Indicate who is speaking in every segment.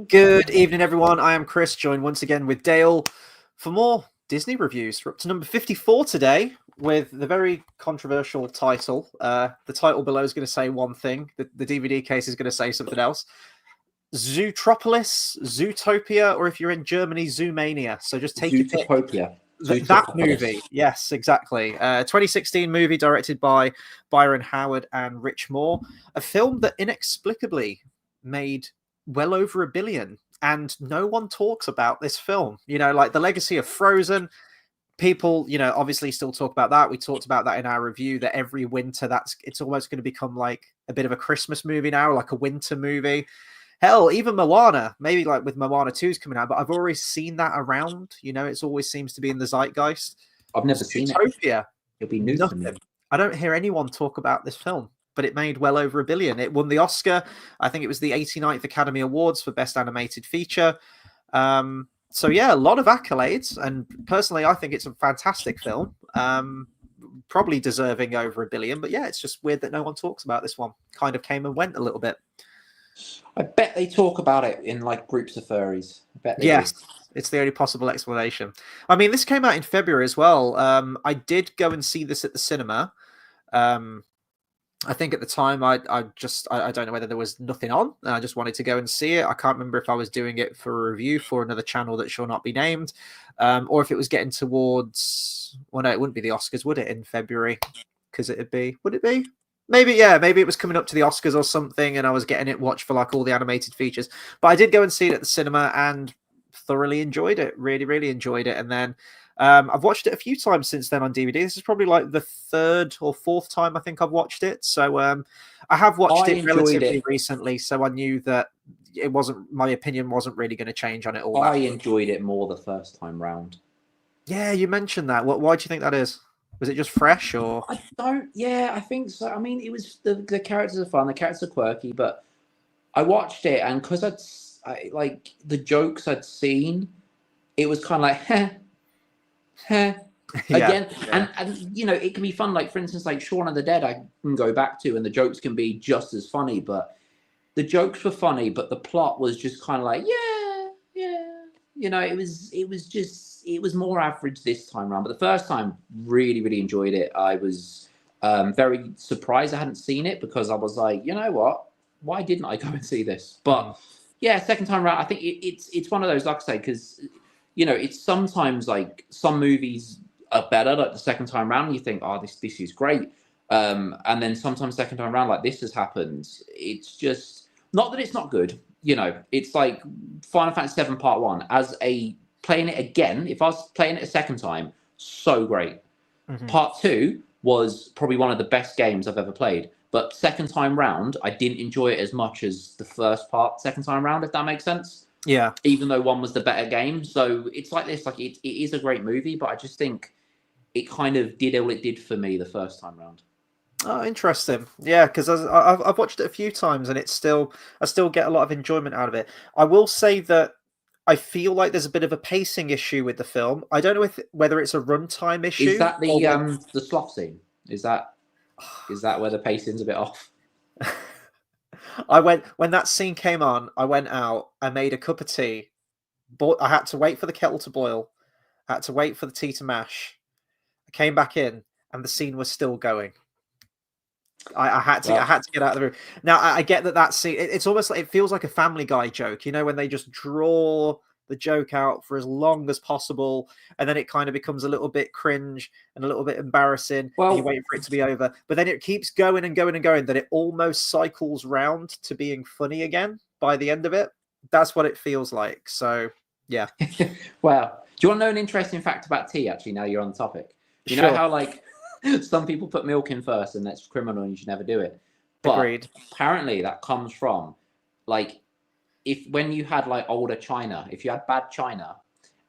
Speaker 1: Good evening, everyone. I am Chris, joined once again with Dale for more Disney reviews. We're up to number 54 today with the very controversial title. The title below is going to say one thing. The DVD case is going to say something else. Zootropolis, Zootopia, or if you're in Germany, Zoomania. So just take your pick.
Speaker 2: Zootopia.
Speaker 1: That movie, yes, exactly. 2016 movie directed by Byron Howard and Rich Moore. A film that inexplicably made well over $1 billion, and no one talks about this film. You know, like the legacy of Frozen. People, you know, obviously still talk about that. We talked about that in our review. That every winter, it's almost going to become like a bit of a Christmas movie now, like a winter movie. Hell, even Moana, maybe like with Moana 2's coming out, but I've already seen that around. You know, it always seems to be in the zeitgeist.
Speaker 2: I've never seen it.
Speaker 1: Zootopia.
Speaker 2: It'll be new to me.
Speaker 1: I don't hear anyone talk about this film, but it made well over $1 billion. It won the Oscar. I think it was the 89th Academy Awards for Best Animated Feature. So yeah, a lot of accolades. And personally, I think it's a fantastic film. Probably deserving over $1 billion. But yeah, it's just weird that no one talks about this one. Kind of came and went a little bit.
Speaker 2: I bet they talk about it in like groups of furries. I bet they
Speaker 1: yes.
Speaker 2: do.
Speaker 1: It's the only possible explanation. I mean, this came out in February as well. I did go and see this at the cinema. I think at the time I don't know whether there was nothing on. I just wanted to go and see it. I can't remember if I was doing it for a review for another channel that shall not be named, or if it was getting towards. Well, no, it wouldn't be the Oscars, would it? In February, because would it be? Maybe, yeah. Maybe it was coming up to the Oscars or something, and I was getting it watched for like all the animated features. But I did go and see it at the cinema and thoroughly enjoyed it. Really, really enjoyed it. And then I've watched it a few times since then on DVD. This is probably like the third or fourth time I think I've watched it. So I have watched it relatively recently, so I knew that my opinion wasn't really going to change on it all.
Speaker 2: I enjoyed it more the first time round.
Speaker 1: Yeah, you mentioned that. Why do you think that is? Was it just fresh, or?
Speaker 2: I don't. Yeah, I think so. I mean, it was the characters are fun. The characters are quirky, but I watched it, and because I like the jokes I'd seen, it was kind of like, again. Yeah. And you know, it can be fun. Like for instance, like Shaun of the Dead, I can go back to, and the jokes can be just as funny. But the jokes were funny, but the plot was just kind of like, yeah. You know, it was more average this time around. But the first time, really, really enjoyed it. I was very surprised I hadn't seen it because I was like, you know what? Why didn't I go and see this? But yeah, second time around, I think it's one of those, like I say, because you know, it's sometimes like some movies are better like the second time around, and you think, oh, this is great. And then sometimes second time around, like this has happened. It's just not that it's not good. You know, it's like Final Fantasy VII Part 1 as a playing it again. If I was playing it a second time, so great. Part 2 was probably one of the best games I've ever played. But second time round, I didn't enjoy it as much as the first part second time round, if that makes sense.
Speaker 1: Yeah.
Speaker 2: Even though one was the better game. So it's like this, like it is a great movie, but I just think it kind of did all it did for me the first time round.
Speaker 1: Oh, interesting. Yeah, because I've watched it a few times, and I still get a lot of enjoyment out of it. I will say that I feel like there's a bit of a pacing issue with the film. I don't know whether it's a runtime issue.
Speaker 2: Is that the sloth scene? Is that where the pacing's a bit off?
Speaker 1: When that scene came on, I went out, I made a cup of tea, I had to wait for the kettle to boil, I had to wait for the tea to mash. I came back in, and the scene was still going. I had to get out of the room. Now I get that scene. It's almost like it feels like a Family Guy joke, you know, when they just draw the joke out for as long as possible, and then it kind of becomes a little bit cringe and a little bit embarrassing. Well, and you wait for it to be over, but then it keeps going and going and going. That it almost cycles round to being funny again by the end of it. That's what it feels like. So yeah.
Speaker 2: Well, do you want to know an interesting fact about tea? Actually, now you're on the topic. You know how like some people put milk in first, and that's criminal, and you should never do it. But
Speaker 1: agreed.
Speaker 2: Apparently, that comes from like when you had like older china, if you had bad china,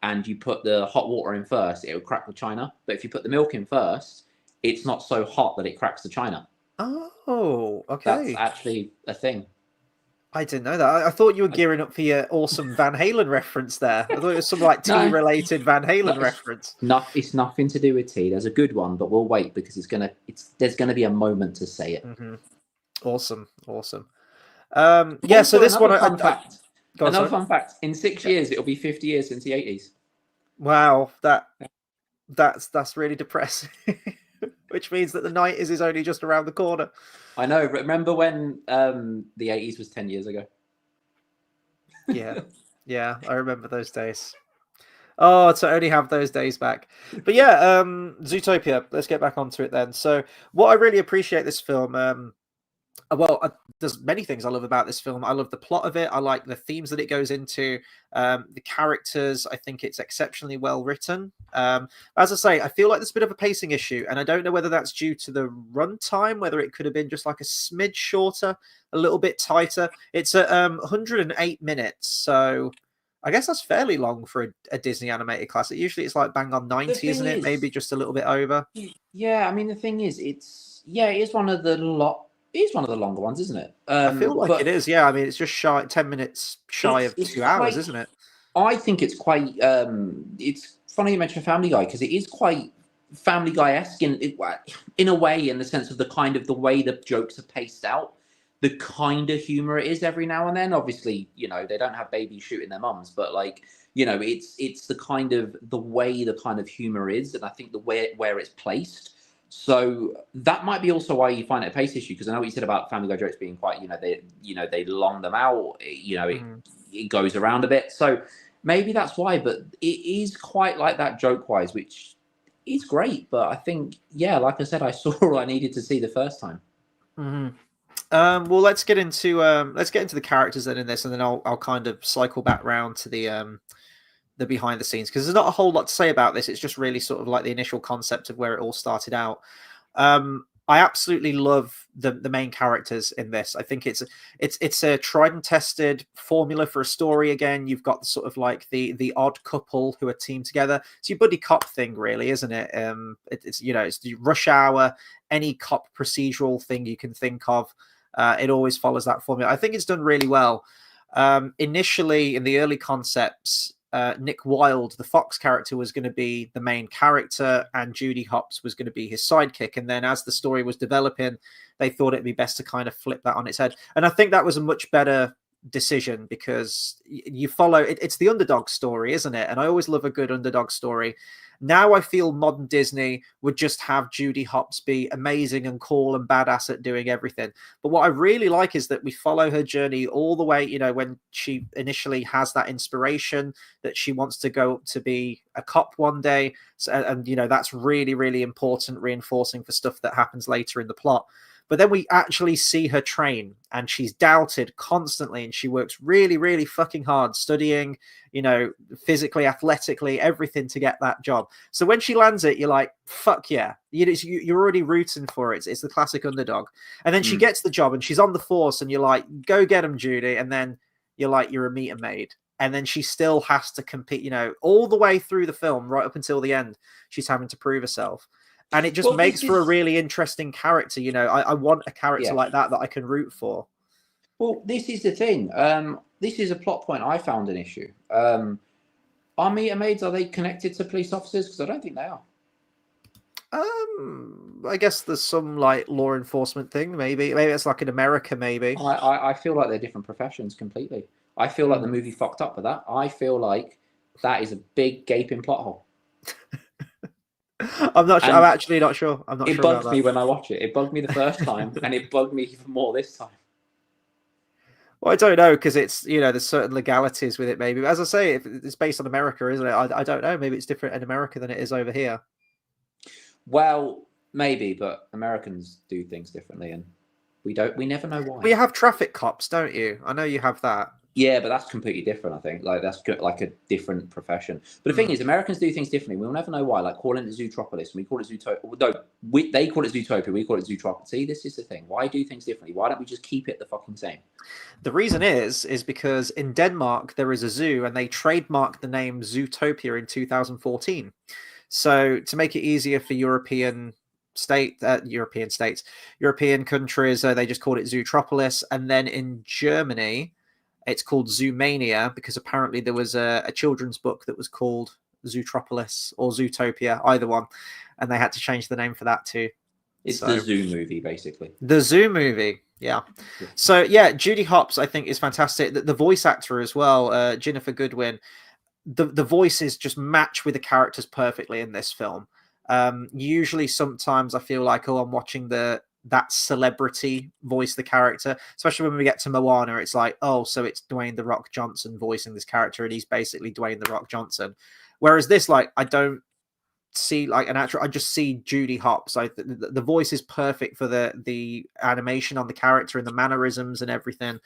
Speaker 2: and you put the hot water in first, it would crack the china. But if you put the milk in first, it's not so hot that it cracks the china.
Speaker 1: Oh, okay.
Speaker 2: That's actually a thing.
Speaker 1: I didn't know that. I thought you were gearing up for your awesome Van Halen reference there. I thought it was some like tea-related Van Halen reference.
Speaker 2: It's nothing to do with tea. There's a good one, but we'll wait because there's gonna be a moment to say it.
Speaker 1: Awesome. Yeah. So
Speaker 2: Also,
Speaker 1: this one,
Speaker 2: another fun fact.
Speaker 1: go on,
Speaker 2: Another
Speaker 1: sorry.
Speaker 2: fun fact. In 6 years, it'll be 50 years since the 80s.
Speaker 1: Wow, that's really depressing. Which means that the 90s is only just around the corner.
Speaker 2: I know. Remember when the 80s was 10 years ago?
Speaker 1: Yeah, yeah, I remember those days. Oh, to only have those days back. But yeah, Zootopia. Let's get back onto it then. So, what I really appreciate this film, there's many things I love about this film. I love the plot of it. I like the themes that it goes into. The characters, I think it's exceptionally well written. As I say, I feel like there's a bit of a pacing issue, and I don't know whether that's due to the runtime, whether it could have been just like a smidge shorter, a little bit tighter. It's at 108 minutes, so I guess that's fairly long for a Disney animated classic. Usually it's like bang on 90, isn't it? Maybe just a little bit over.
Speaker 2: Yeah, I mean the thing is, it is one of the it is one of the longer ones, isn't it?
Speaker 1: I feel like it
Speaker 2: But
Speaker 1: is. Yeah, I mean it's just 10 minutes shy of
Speaker 2: it's
Speaker 1: 2 hours,
Speaker 2: quite.
Speaker 1: isn't it?
Speaker 2: I think it's quite. It's funny you mentioned Family Guy because it is quite Family Guy-esque in a way, in the sense of the way the jokes are paced out, the kind of humor it is every now and then. Obviously, they don't have babies shooting their mums, but like it's the way the kind of humor is, and I think the way where it's placed. So that might be also why you find it a pace issue, because I know what you said about Family Guy jokes being quite, they long them out, it goes around a bit. So maybe that's why, but it is quite like that joke wise, which is great. But I think, yeah, like I said, I saw all I needed to see the first time.
Speaker 1: Mm-hmm. Well, let's get into the characters then in this, and then I'll kind of cycle back round to the behind the scenes, because there's not a whole lot to say about this. It's just really sort of like the initial concept of where it all started out. I absolutely love the main characters in this. I think it's a tried and tested formula for a story. Again, you've got sort of like the odd couple who are teamed together. It's your buddy cop thing, really, isn't it? It's it's the Rush Hour, any cop procedural thing you can think of. It always follows that formula. I think it's done really well. Initially, in the early concepts, Nick Wilde, the Fox character, was going to be the main character, and Judy Hopps was going to be his sidekick. And then as the story was developing, they thought it'd be best to kind of flip that on its head. And I think that was a much better decision, because you follow it's the underdog story, isn't it? And I always love a good underdog story. Now I feel modern Disney would just have Judy Hopps be amazing and cool and badass at doing everything. But what I really like is that we follow her journey all the way, when she initially has that inspiration that she wants to go to be a cop one day. So, and that's really, really important, reinforcing for stuff that happens later in the plot. But then we actually see her train, and she's doubted constantly, and she works really, really fucking hard studying, physically, athletically, everything to get that job. So when she lands it, you're like, fuck yeah. You're already rooting for it. It's the classic underdog. And then she gets the job, and she's on the force, and you're like, go get him, Judy. And then you're like, you're a meter maid. And then she still has to compete, all the way through the film, right up until the end, she's having to prove herself. And it just makes for a really interesting character. I want a character like that I can root for.
Speaker 2: Well, this is the thing. This is a plot point I found an issue. Are meter maids, are they connected to police officers? Because I don't think they are.
Speaker 1: I guess there's some like law enforcement thing. Maybe it's like in America. Maybe
Speaker 2: I feel like they're different professions completely. I feel like the movie fucked up with that. I feel like that is a big gaping plot hole.
Speaker 1: I'm not sure. I'm actually not sure. I'm not sure.
Speaker 2: It bugged me when I watched it. It bugged me the first time, and it bugged me even more this time.
Speaker 1: Well, I don't know, because it's there's certain legalities with it. Maybe, as I say, if it's based on America, isn't it? I don't know. Maybe it's different in America than it is over here.
Speaker 2: Well, maybe, but Americans do things differently, and we don't. We never know why.
Speaker 1: We have traffic cops, don't you? I know you have that.
Speaker 2: Yeah, but that's completely different, I think. Like, that's like a different profession. But the thing is, Americans do things differently. We'll never know why. Like, calling it Zootropolis, we call it Zootopia. No, they call it Zootopia, we call it Zootropolis. See, this is the thing. Why do things differently? Why don't we just keep it the fucking same?
Speaker 1: The reason is because in Denmark, there is a zoo, and they trademarked the name Zootopia in 2014. So to make it easier for European countries, they just called it Zootropolis. And then in Germany, it's called Zoomania, because apparently there was a children's book that was called Zootropolis or Zootopia, either one, and they had to change the name for that too.
Speaker 2: It's the
Speaker 1: So
Speaker 2: Zoo movie, basically.
Speaker 1: the Zoo movie, yeah.
Speaker 2: Yeah.
Speaker 1: So yeah, Judy Hopps I think is fantastic. The voice actor as well, Jennifer Goodwin. The voices just match with the characters perfectly in this film. Usually, sometimes I feel like, oh, I'm watching that celebrity voice the character, especially when we get to Moana. It's like, oh, so it's Dwayne the Rock Johnson voicing this character, and he's basically Dwayne the Rock Johnson. Whereas this, like, I don't see like an actor. I just see Judy Hopps. Like the voice is perfect for the animation on the character and the mannerisms and everything.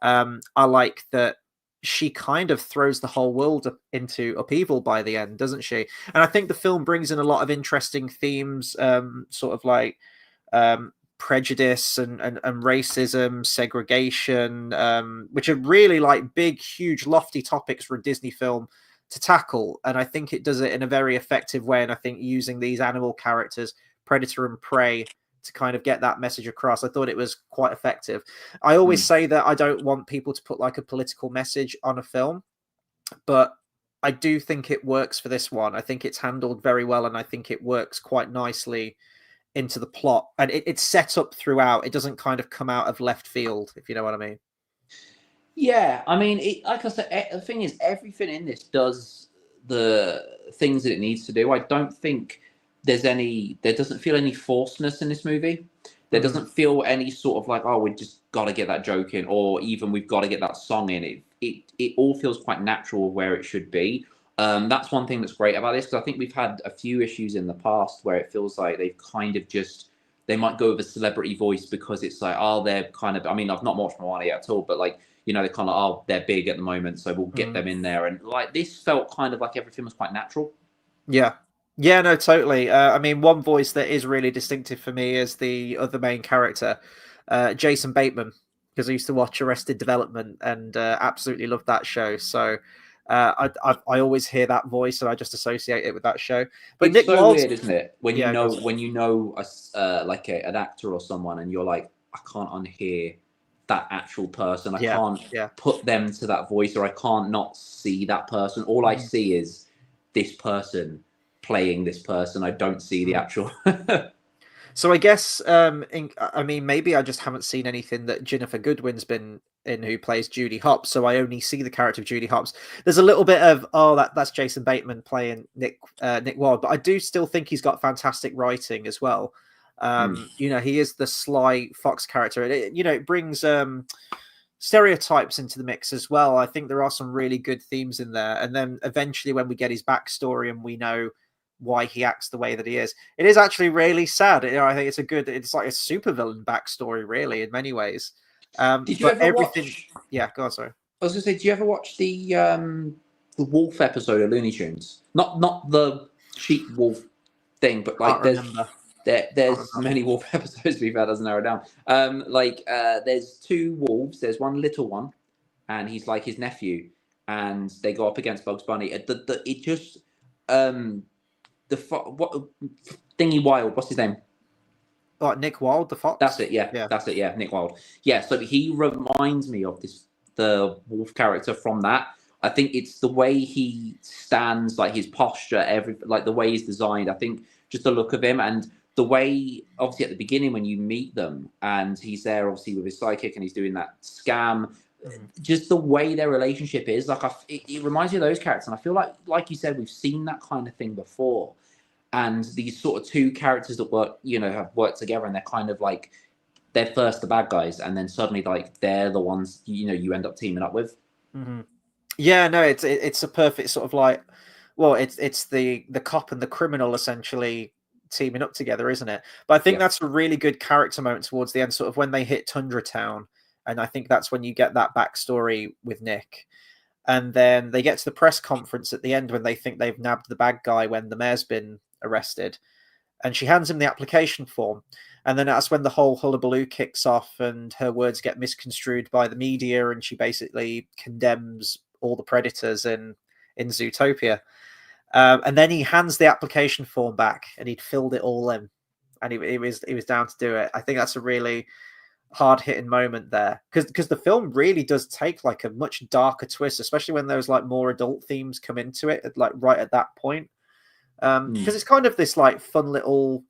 Speaker 1: I like that she kind of throws the whole world into upheaval by the end, doesn't she? And I think the film brings in a lot of interesting themes, sort of like prejudice and racism, segregation, which are really like big, huge, lofty topics for a Disney film to tackle. And I think it does it in a very effective way. And I think using these animal characters, predator and prey, to kind of get that message across, I thought it was quite effective. I always say that I don't want people to put like a political message on a film, but I do think it works for this one. I think it's handled very well, and I think it works quite nicely into the plot, and it's set up throughout. It doesn't kind of come out of left field, if you know what I mean.
Speaker 2: Yeah, I mean, like I said, the thing is, everything in this does the things that it needs to do. I don't think there doesn't feel any forcedness in this movie. There doesn't feel any sort of like, oh, we just got to get that joke in, or even we've got to get that song in. It all feels quite natural where it should be. That's one thing that's great about this, because I think we've had a few issues in the past where it feels like they've kind of just, they might go with a celebrity voice because it's like, oh, they're kind of, I mean, I've not watched Moana yet at all, but like, you know, they're kind of, oh, they're big at the moment, so we'll get them in there. And like, this felt kind of like everything was quite natural.
Speaker 1: Yeah. Yeah, no, totally. I mean, one voice that is really distinctive for me is the other main character, Jason Bateman, because I used to watch Arrested Development and absolutely loved that show. So I always hear that voice and I just associate it with that show. But
Speaker 2: It's
Speaker 1: Nick
Speaker 2: so
Speaker 1: Wilde,
Speaker 2: weird, isn't it?
Speaker 1: yeah, goes,
Speaker 2: When you know like an actor or someone, and you're like, I can't unhear that actual person. I
Speaker 1: yeah,
Speaker 2: can't
Speaker 1: yeah.
Speaker 2: put them to that voice, or I can't not see that person. All I see is this person playing this person. I don't see the actual.
Speaker 1: So I guess, I mean, maybe I just haven't seen anything that Jennifer Goodwin's been in, who plays Judy Hopps. So I only see the character of Judy Hopps. There's a little bit of, oh, that's Jason Bateman playing Nick Wilde, but I do still think he's got fantastic writing as well. You know, he is the sly fox character, and it brings stereotypes into the mix as well. I think there are some really good themes in there, and then eventually, when we get his backstory and we know why he acts the way that he is, it is actually really sad. I think it's like a supervillain backstory, really, in many ways.
Speaker 2: Did you
Speaker 1: But
Speaker 2: ever
Speaker 1: everything,
Speaker 2: watch?
Speaker 1: yeah, go on, sorry.
Speaker 2: I was gonna say, did you ever watch the wolf episode of Looney Tunes? Not the sheep wolf thing, but
Speaker 1: Can't
Speaker 2: like
Speaker 1: remember.
Speaker 2: there's many wolf episodes we've had, doesn't narrow down. There's two wolves. There's one little one, and he's like his nephew, and they go up against Bugs Bunny. It just what Thingy Wild, what's his name?
Speaker 1: Like Nick Wilde, the fox.
Speaker 2: That's it. Yeah,
Speaker 1: Yeah.
Speaker 2: that's it. Yeah, Nick Wilde. Yeah, so he reminds me of the wolf character from that. I think it's the way he stands, like his posture, like the way he's designed. I think just the look of him, and the way, obviously, at the beginning when you meet them, and he's there obviously with his sidekick, and he's doing that scam. Just the way their relationship is, like, it reminds me of those characters, and I feel like you said, we've seen that kind of thing before. And these sort of two characters that have worked together, and they're kind of like, they're first the bad guys, and then suddenly like they're the ones you end up teaming up with.
Speaker 1: Yeah, no, it's a perfect sort of like, well, it's the cop and the criminal essentially teaming up together, isn't it? But I think
Speaker 2: Yeah.
Speaker 1: that's a really good character moment towards the end, sort of when they hit Tundra Town, and I think that's when you get that backstory with Nick. And then they get to the press conference at the end when they think they've nabbed the bad guy when the mayor's been arrested. And she hands him the application form. And then that's when the whole hullabaloo kicks off and her words get misconstrued by the media, and she basically condemns all the predators in Zootopia. And then he hands the application form back, and he'd filled it all in. And he was down to do it. I think that's a really hard hitting moment there, because the film really does take like a much darker twist, especially when those like more adult themes come into it, like right at that point. Because it's kind of this like fun little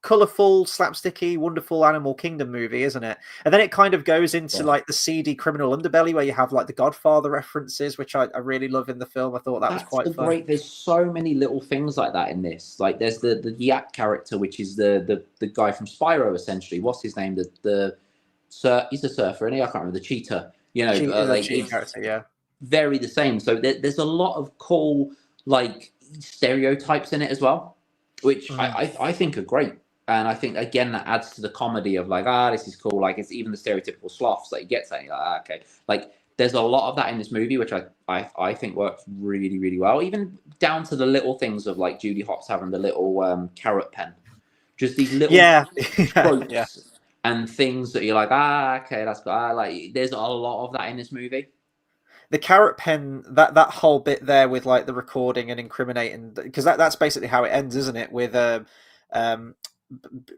Speaker 1: colourful, slapsticky, wonderful Animal Kingdom movie, isn't it? And then it kind of goes into like the seedy criminal underbelly where you have like the Godfather references, which I really love in the film. I thought that was quite fun.
Speaker 2: There's so many little things like that in this. Like there's the Yak character, which is the guy from Spyro, essentially. What's his name? He's a surfer, and I can't remember the cheetah. You know, like
Speaker 1: cheetah character, yeah.
Speaker 2: Very the same. So there's a lot of cool like stereotypes in it as well, which I think are great. And I think, again, that adds to the comedy of like, this is cool. Like, it's even the stereotypical sloths that you get saying, like, okay. Like, there's a lot of that in this movie, which I think works really, really well. Even down to the little things of, like, Judy Hopps having the little carrot pen. Just these little tropes and things that you're like, okay, that's good. Like, there's a lot of that in this movie.
Speaker 1: The carrot pen, that whole bit there with, like, the recording and incriminating, because that's basically how it ends, isn't it? With,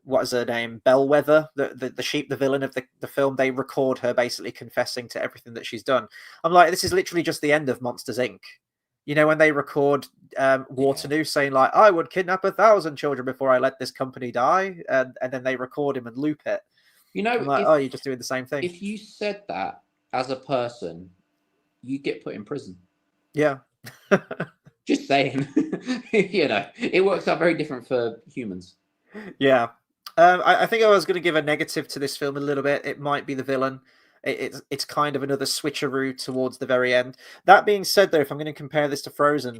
Speaker 1: what is her name? Bellwether, the sheep, the villain of the film. They record her basically confessing to everything that she's done. I'm like, this is literally just the end of Monsters Inc. You know, when they record Waterloo saying like, I would kidnap 1,000 children before I let this company die, and then they record him and loop it.
Speaker 2: You know,
Speaker 1: I'm like, you're just doing the same thing.
Speaker 2: If you said that as a person, you get put in prison.
Speaker 1: Yeah.
Speaker 2: Just saying. You know, it works out very different for humans.
Speaker 1: Yeah. I think I was going to give a negative to this film a little bit. It might be the villain. It's kind of another switcheroo towards the very end. That being said, though, if I'm going to compare this to Frozen,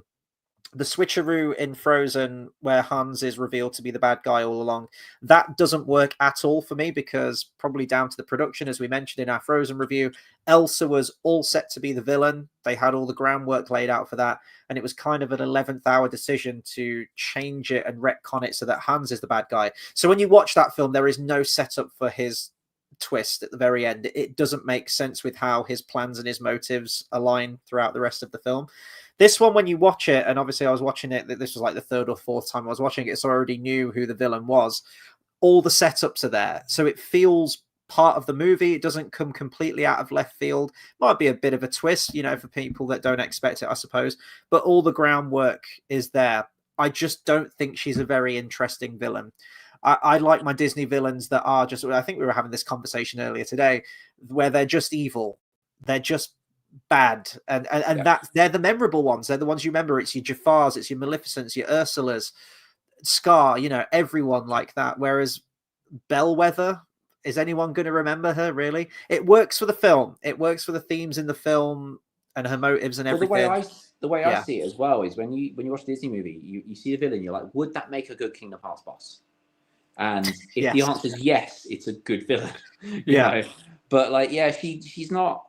Speaker 1: the switcheroo in Frozen where Hans is revealed to be the bad guy all along, that doesn't work at all for me, because probably down to the production, as we mentioned in our Frozen review, Elsa was all set to be the villain. They had all the groundwork laid out for that, and it was kind of an 11th hour decision to change it and retcon it so that Hans is the bad guy. So when you watch that film, there is no setup for his twist at the very end. It doesn't make sense with how his plans and his motives align throughout the rest of the film. This one, when you watch it, and obviously I was watching it, this was like the third or fourth time I was watching it, so I already knew who the villain was. All the setups are there, so it feels part of the movie. It doesn't come completely out of left field. Might be a bit of a twist, you know, for people that don't expect it, I suppose, but all the groundwork is there. I just don't think she's a very interesting villain. I like my Disney villains that are just, I think we were having this conversation earlier today, where they're just evil. They're just bad, and that they're the memorable ones. They're the ones you remember. It's your Jafars, it's your Maleficents, your Ursulas, Scar, you know, everyone like that. Whereas Bellwether, is anyone going to remember her, really? It works for the film. It works for the themes in the film and her motives and everything.
Speaker 2: The way I see it as well is when you watch a Disney movie, you see a villain, you're like, would that make a good Kingdom Hearts boss? And if the answer is yes, it's a good villain. You know? But like, she's not.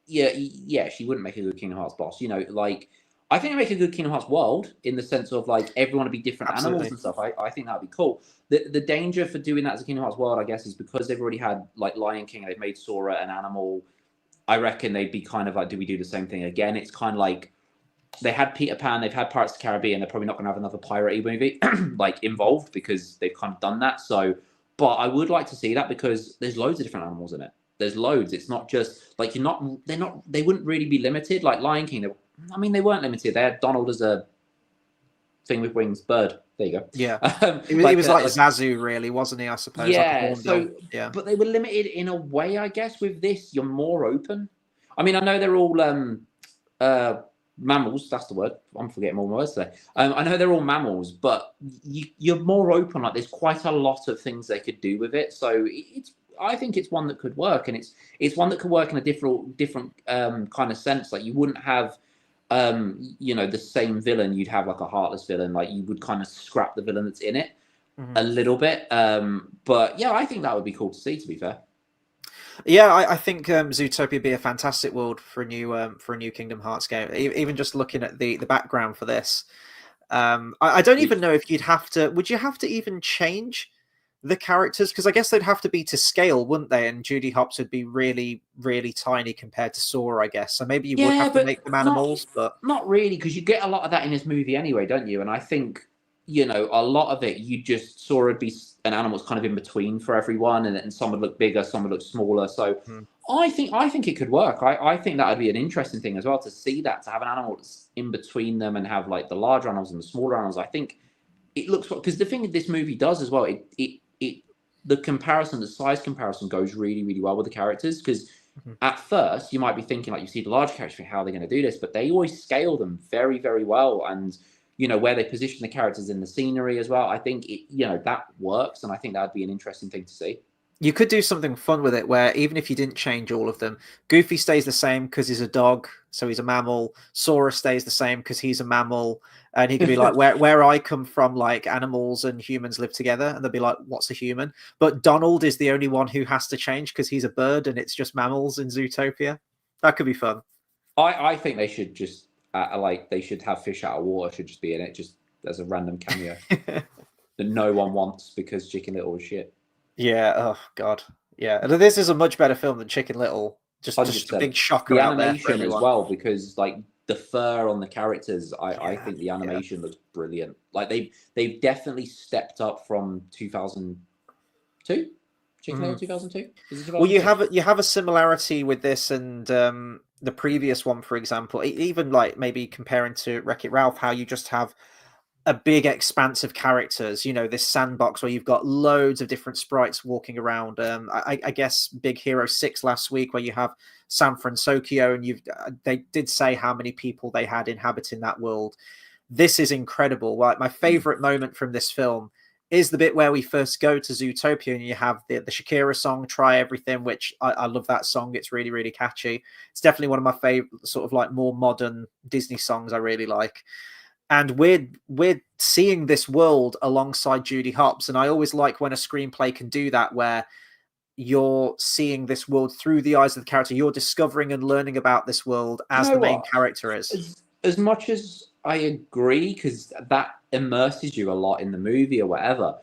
Speaker 2: She wouldn't make a good Kingdom Hearts boss. You know, like, I think it make a good Kingdom Hearts world in the sense of like everyone would be different animals and stuff. I think that'd be cool. The danger for doing that as a Kingdom Hearts world, I guess, is because they've already had like Lion King, they've made Sora an animal. I reckon they'd be kind of like, do we do the same thing again? It's kind of like they had Peter Pan, they've had Pirates of the Caribbean, they're probably not going to have another pirate movie like involved because they've kind of done that. So, but I would like to see that because there's loads of different animals in it. There's loads. It's not just like they wouldn't really be limited. Like Lion King, they weren't limited. They had Donald as a thing with wings, bird. There you go.
Speaker 1: Yeah. He was like Zazu, really, wasn't he? I suppose.
Speaker 2: Yeah.
Speaker 1: Like
Speaker 2: but they were limited in a way, I guess. With this, you're more open. I mean, I know they're all mammals. That's the word. I'm forgetting all my words today. I know they're all mammals, but you're more open. Like, there's quite a lot of things they could do with it. So I think it's one that could work, and it's one that could work in a different kind of sense. Like, you wouldn't have the same villain. You'd have like a heartless villain. Like, you would kind of scrap the villain that's in it a little bit. But yeah, I think that would be cool to see, to be fair.
Speaker 1: Yeah, I think Zootopia would be a fantastic world for a new Kingdom Hearts game. Even just looking at the background for this, I don't even know if would you have to even change the characters, because I guess they'd have to be to scale, wouldn't they? And Judy Hopps would be really, really tiny compared to Sora, I guess. So maybe you would have to make them animals, but
Speaker 2: not really, because you get a lot of that in this movie anyway, don't you? And I think a lot of it, Sora would be an animal that's kind of in between for everyone, and some would look bigger, some would look smaller. So I think it could work. I think that would be an interesting thing as well, to see that, to have an animal that's in between them and have like the larger animals and the smaller animals. I think it looks, because the thing that this movie does as well, the comparison, the size comparison goes really, really well with the characters, because
Speaker 1: Mhm.
Speaker 2: at first you might be thinking, like, you see the large characters, how are they going to do this, but they always scale them very, very well. And where they position the characters in the scenery as well, I think that works, and I think that'd be an interesting thing to see.
Speaker 1: You could do something fun with it where even if you didn't change all of them, Goofy stays the same because he's a dog, so he's a mammal. Sora stays the same because he's a mammal. And he could be like, where I come from, like animals and humans live together. And they'll be like, what's a human? But Donald is the only one who has to change because he's a bird and it's just mammals in Zootopia. That could be fun.
Speaker 2: I think they should just they should have fish out of water should just be in it, just as a random cameo that no one wants because Chicken Little was shit.
Speaker 1: Yeah. Oh God. Yeah. And this is a much better film than Chicken Little. Just a big shocker
Speaker 2: the
Speaker 1: out there for
Speaker 2: animation as
Speaker 1: everyone.
Speaker 2: well, because like the fur on the characters, I think the animation looks brilliant. Like they've definitely stepped up from 2002. Chicken Little 2002. Is it 2002?
Speaker 1: Well, you have a similarity with this and the previous one, for example. Even like maybe comparing to Wreck-It Ralph, how you just have a big expanse of characters, this sandbox where you've got loads of different sprites walking around. I guess Big Hero 6 last week, where you have San Francisco, and they did say how many people they had inhabiting that world. This is incredible. Like, my favorite moment from this film is the bit where we first go to Zootopia and you have the Shakira song, Try Everything, which I love that song. It's really, really catchy. It's definitely one of my favorite sort of like more modern Disney songs I really like. And we're seeing this world alongside Judy Hopps, and I always like when a screenplay can do that, where you're seeing this world through the eyes of the character. You're discovering and learning about this world as the main character is.
Speaker 2: As much as I agree, because that immerses you a lot in the movie or whatever,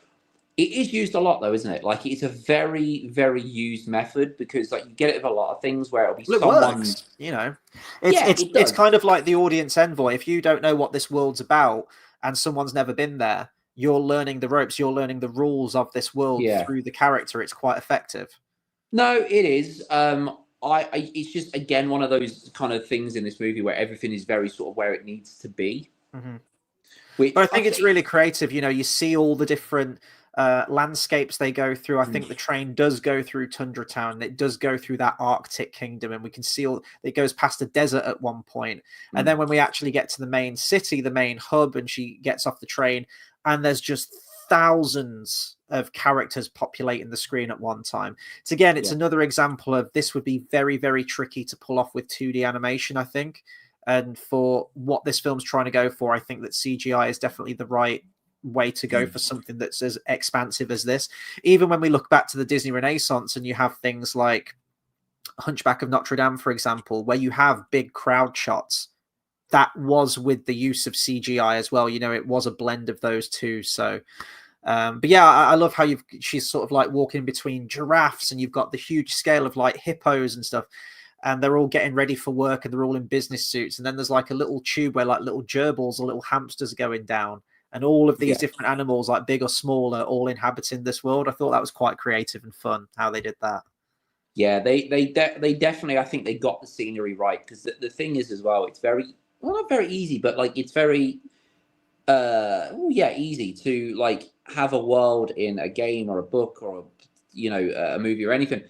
Speaker 2: it is used a lot though, isn't it? Like, it's a very, very used method, because like you get it with a lot of things where it'll be someone.
Speaker 1: Works, it's kind of like the audience envoy. If you don't know what this world's about and someone's never been there, you're learning the ropes, you're learning the rules of this world through the character. It's quite effective.
Speaker 2: No, it is. It's just, again, one of those kind of things in this movie where everything is very sort of where it needs to be.
Speaker 1: Mm-hmm. But I think it's really creative. You see all the different landscapes they go through. I think the train does go through Tundra Town. It does go through that Arctic kingdom, and we can see it goes past a desert at one point. And then when we actually get to the main city, the main hub, and she gets off the train, and there's just thousands of characters populating the screen at one time. It's another example of this would be very, very tricky to pull off with 2D animation, I think. And for what this film's trying to go for, I think that CGI is definitely the right way to go for something that's as expansive as this. Even when we look back to the Disney Renaissance and you have things like Hunchback of Notre Dame, for example, where you have big crowd shots, that was with the use of CGI as well. It was a blend of those two. So but yeah, I love how she's sort of like walking between giraffes, and you've got the huge scale of like hippos and stuff, and they're all getting ready for work and they're all in business suits. And then there's like a little tube where like little gerbils or little hamsters are going down, and all of these different animals, like big or small, are all inhabiting this world. I thought that was quite creative and fun how they did that.
Speaker 2: Yeah, they definitely, I think they got the scenery right, because the thing is as well, it's very, well, not very easy, but like it's very easy to like have a world in a game or a book or a movie or anything,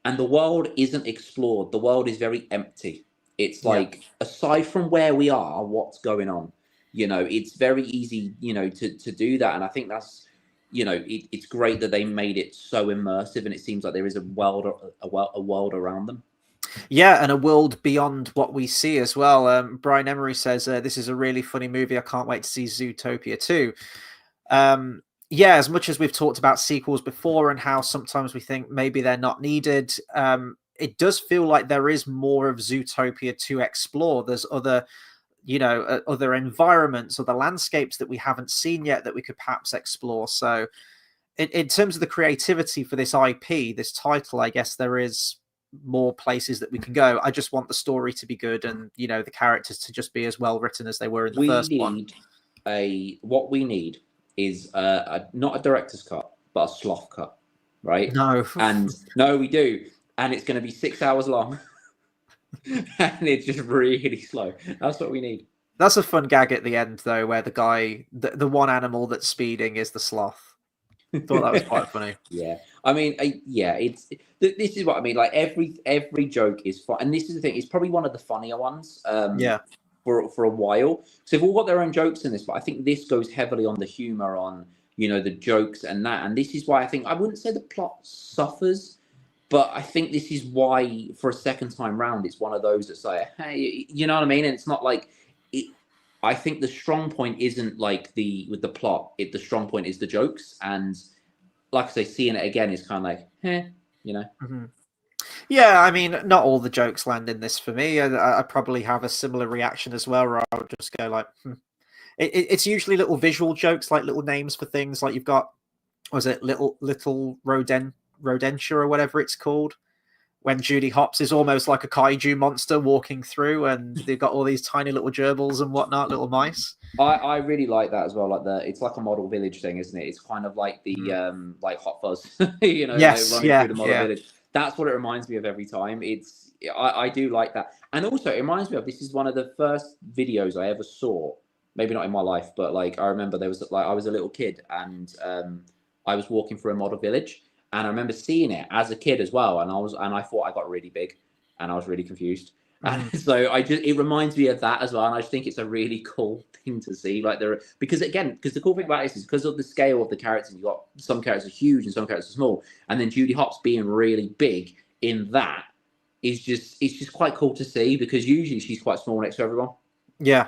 Speaker 2: and the world isn't explored. The world is very empty. It's like, aside from where we are, what's going on, it's very easy to do that. And I think that's it's great that they made it so immersive, and it seems like there is a world around them.
Speaker 1: Yeah, and a world beyond what we see as well. Brian Emery says, this is a really funny movie. I can't wait to see Zootopia 2. As much as we've talked about sequels before and how sometimes we think maybe they're not needed, it does feel like there is more of Zootopia to explore. There's other environments or the landscapes that we haven't seen yet that we could perhaps explore. So in terms of the creativity for this IP, this title, I guess there is more places that we can go. I just want the story to be good, and the characters to just be as well written as they were in the first one.
Speaker 2: What we need is not a director's cut, but a sloth cut, right?
Speaker 1: No.
Speaker 2: And no, we do, and it's going to be 6 hours long, and it's just really slow. That's what we need.
Speaker 1: That's a fun gag at the end, though, where the guy, the one animal that's speeding is the sloth. Thought that was quite funny.
Speaker 2: Yeah, I mean, yeah, this is what I mean. Like every joke is fun, and this is the thing. It's probably one of the funnier ones.
Speaker 1: Yeah.
Speaker 2: For a while. So they've all got their own jokes in this, but I think this goes heavily on the humor, on the jokes and that. And this is why I think I wouldn't say the plot suffers, but I think this is why for a second time round it's one of those that's like, hey, you know what I mean? And it's not like it. I think the strong point isn't like with the plot. The strong point is the jokes, and like I say, seeing it again is kind of like,
Speaker 1: Mm-hmm. Yeah, I mean, not all the jokes land in this for me. I probably have a similar reaction as well, where I'll just go like, it's usually little visual jokes, like little names for things. Like you've got, was it little rodentia or whatever it's called, when Judy Hopps is almost like a kaiju monster walking through, and they've got all these tiny little gerbils and whatnot, little mice.
Speaker 2: I really like that as well. Like it's like a model village thing, isn't it? It's kind of like the like Hot Fuzz,
Speaker 1: Yes,
Speaker 2: like running
Speaker 1: yeah,
Speaker 2: through the model
Speaker 1: yeah.
Speaker 2: village. That's what it reminds me of every time. I do like that, and also it reminds me of, this is one of the first videos I ever saw. Maybe not in my life, but like I remember there was like I was a little kid, and I was walking through a model village, and I remember seeing it as a kid as well, and I thought I got really big, and I was really confused. And so it reminds me of that as well, and I just think it's a really cool thing to see. Like because the cool thing about this is because of the scale of the characters. You got some characters are huge and some characters are small, and then Judy Hopps being really big in that it's just quite cool to see, because usually she's quite small next to everyone.
Speaker 1: Yeah.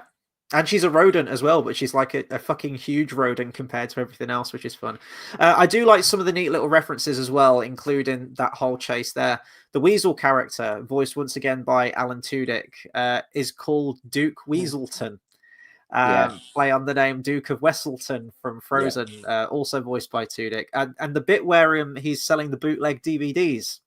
Speaker 1: And she's a rodent as well, but she's like a fucking huge rodent compared to everything else, which is fun. I do like some of the neat little references as well, including that whole chase there. The Weasel character, voiced once again by Alan Tudyk, is called Duke Weaselton. Play on the name Duke of Weselton from Frozen, also voiced by Tudyk. And the bit where he's selling the bootleg DVDs.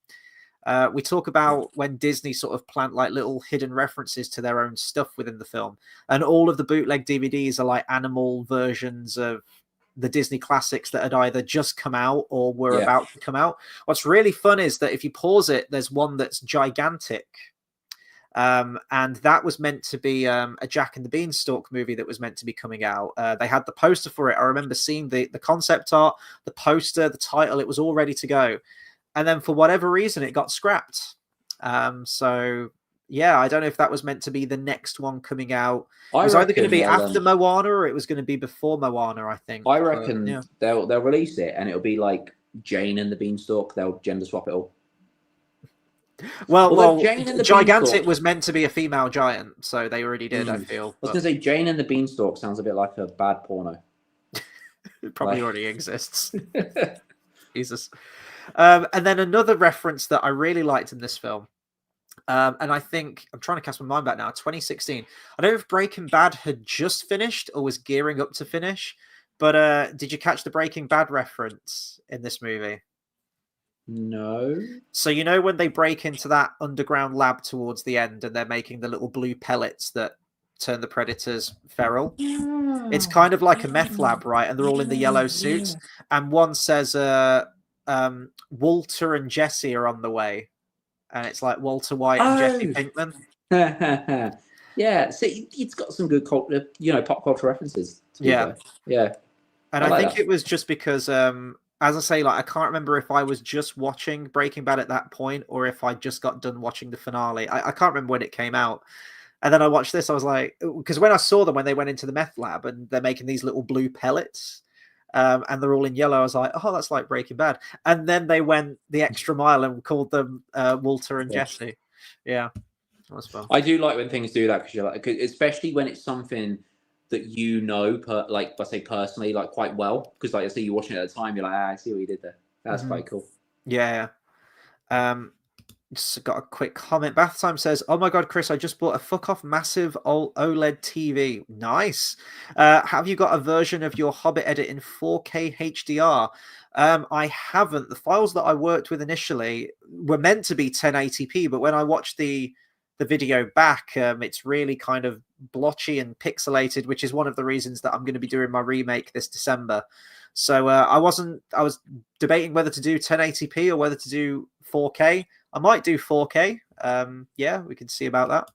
Speaker 1: We talk about when Disney sort of plant like little hidden references to their own stuff within the film, and all of the bootleg DVDs are like animal versions of the Disney classics that had either just come out or were about to come out. What's really fun is that if you pause it, there's one that's gigantic. And that was meant to be a Jack and the Beanstalk movie that was meant to be coming out. They had the poster for it. I remember seeing the concept art, the poster, the title. It was all ready to go. And then for whatever reason, it got scrapped. So, yeah, I don't know if that was meant to be the next one coming out. It was either going to be after Moana or it was going to be before Moana, I think.
Speaker 2: I reckon they'll release it and it'll be like Jane and the Beanstalk. They'll gender swap it all.
Speaker 1: Well, Gigantic was meant to be a female giant, so they already did, I feel.
Speaker 2: I was going to say Jane and the Beanstalk sounds a bit like a bad porno.
Speaker 1: It probably already exists. Jesus. And then another reference that I really liked in this film, and I think I'm trying to cast my mind back now, 2016. I don't know if Breaking Bad had just finished or was gearing up to finish, but did you catch the Breaking Bad reference in this movie?
Speaker 2: No.
Speaker 1: So when they break into that underground lab towards the end and they're making the little blue pellets that turn the predators feral? It's kind of like a meth lab, right? And they're all in the yellow suits. And one says Walter and Jesse are on the way, and it's like Walter White and Jesse Pinkman.
Speaker 2: Yeah, see, it's got some good culture, pop culture references.
Speaker 1: Yeah. And I think
Speaker 2: that.
Speaker 1: it was just because, as I say, like I can't remember if I was just watching Breaking Bad at that point or if I just got done watching the finale. I can't remember when it came out. And then I watched this, I was like, because when I saw them when they went into the meth lab and they're making these little blue pellets. And they're all in yellow. I was like, oh, that's like Breaking Bad. And then they went the extra mile and called them Walter and Jesse. Yeah, that was fun.
Speaker 2: I do like when things do that, because you're like, especially when it's something that like I say personally, like quite well. Because like I say, you're watching it at the time, you're like, I see what you did there. That's quite cool.
Speaker 1: Yeah. Just got a quick comment. Bath Time says, oh my god, Chris, I just bought a fuck off massive OLED TV. Nice. Have you got a version of your Hobbit edit in 4K HDR? I haven't. The files that I worked with initially were meant to be 1080p, but when I watched the video back, it's really kind of blotchy and pixelated, which is one of the reasons that I'm going to be doing my remake this December. So I was debating whether to do 1080p or whether to do 4K. I might do 4K. Yeah, we can see about that.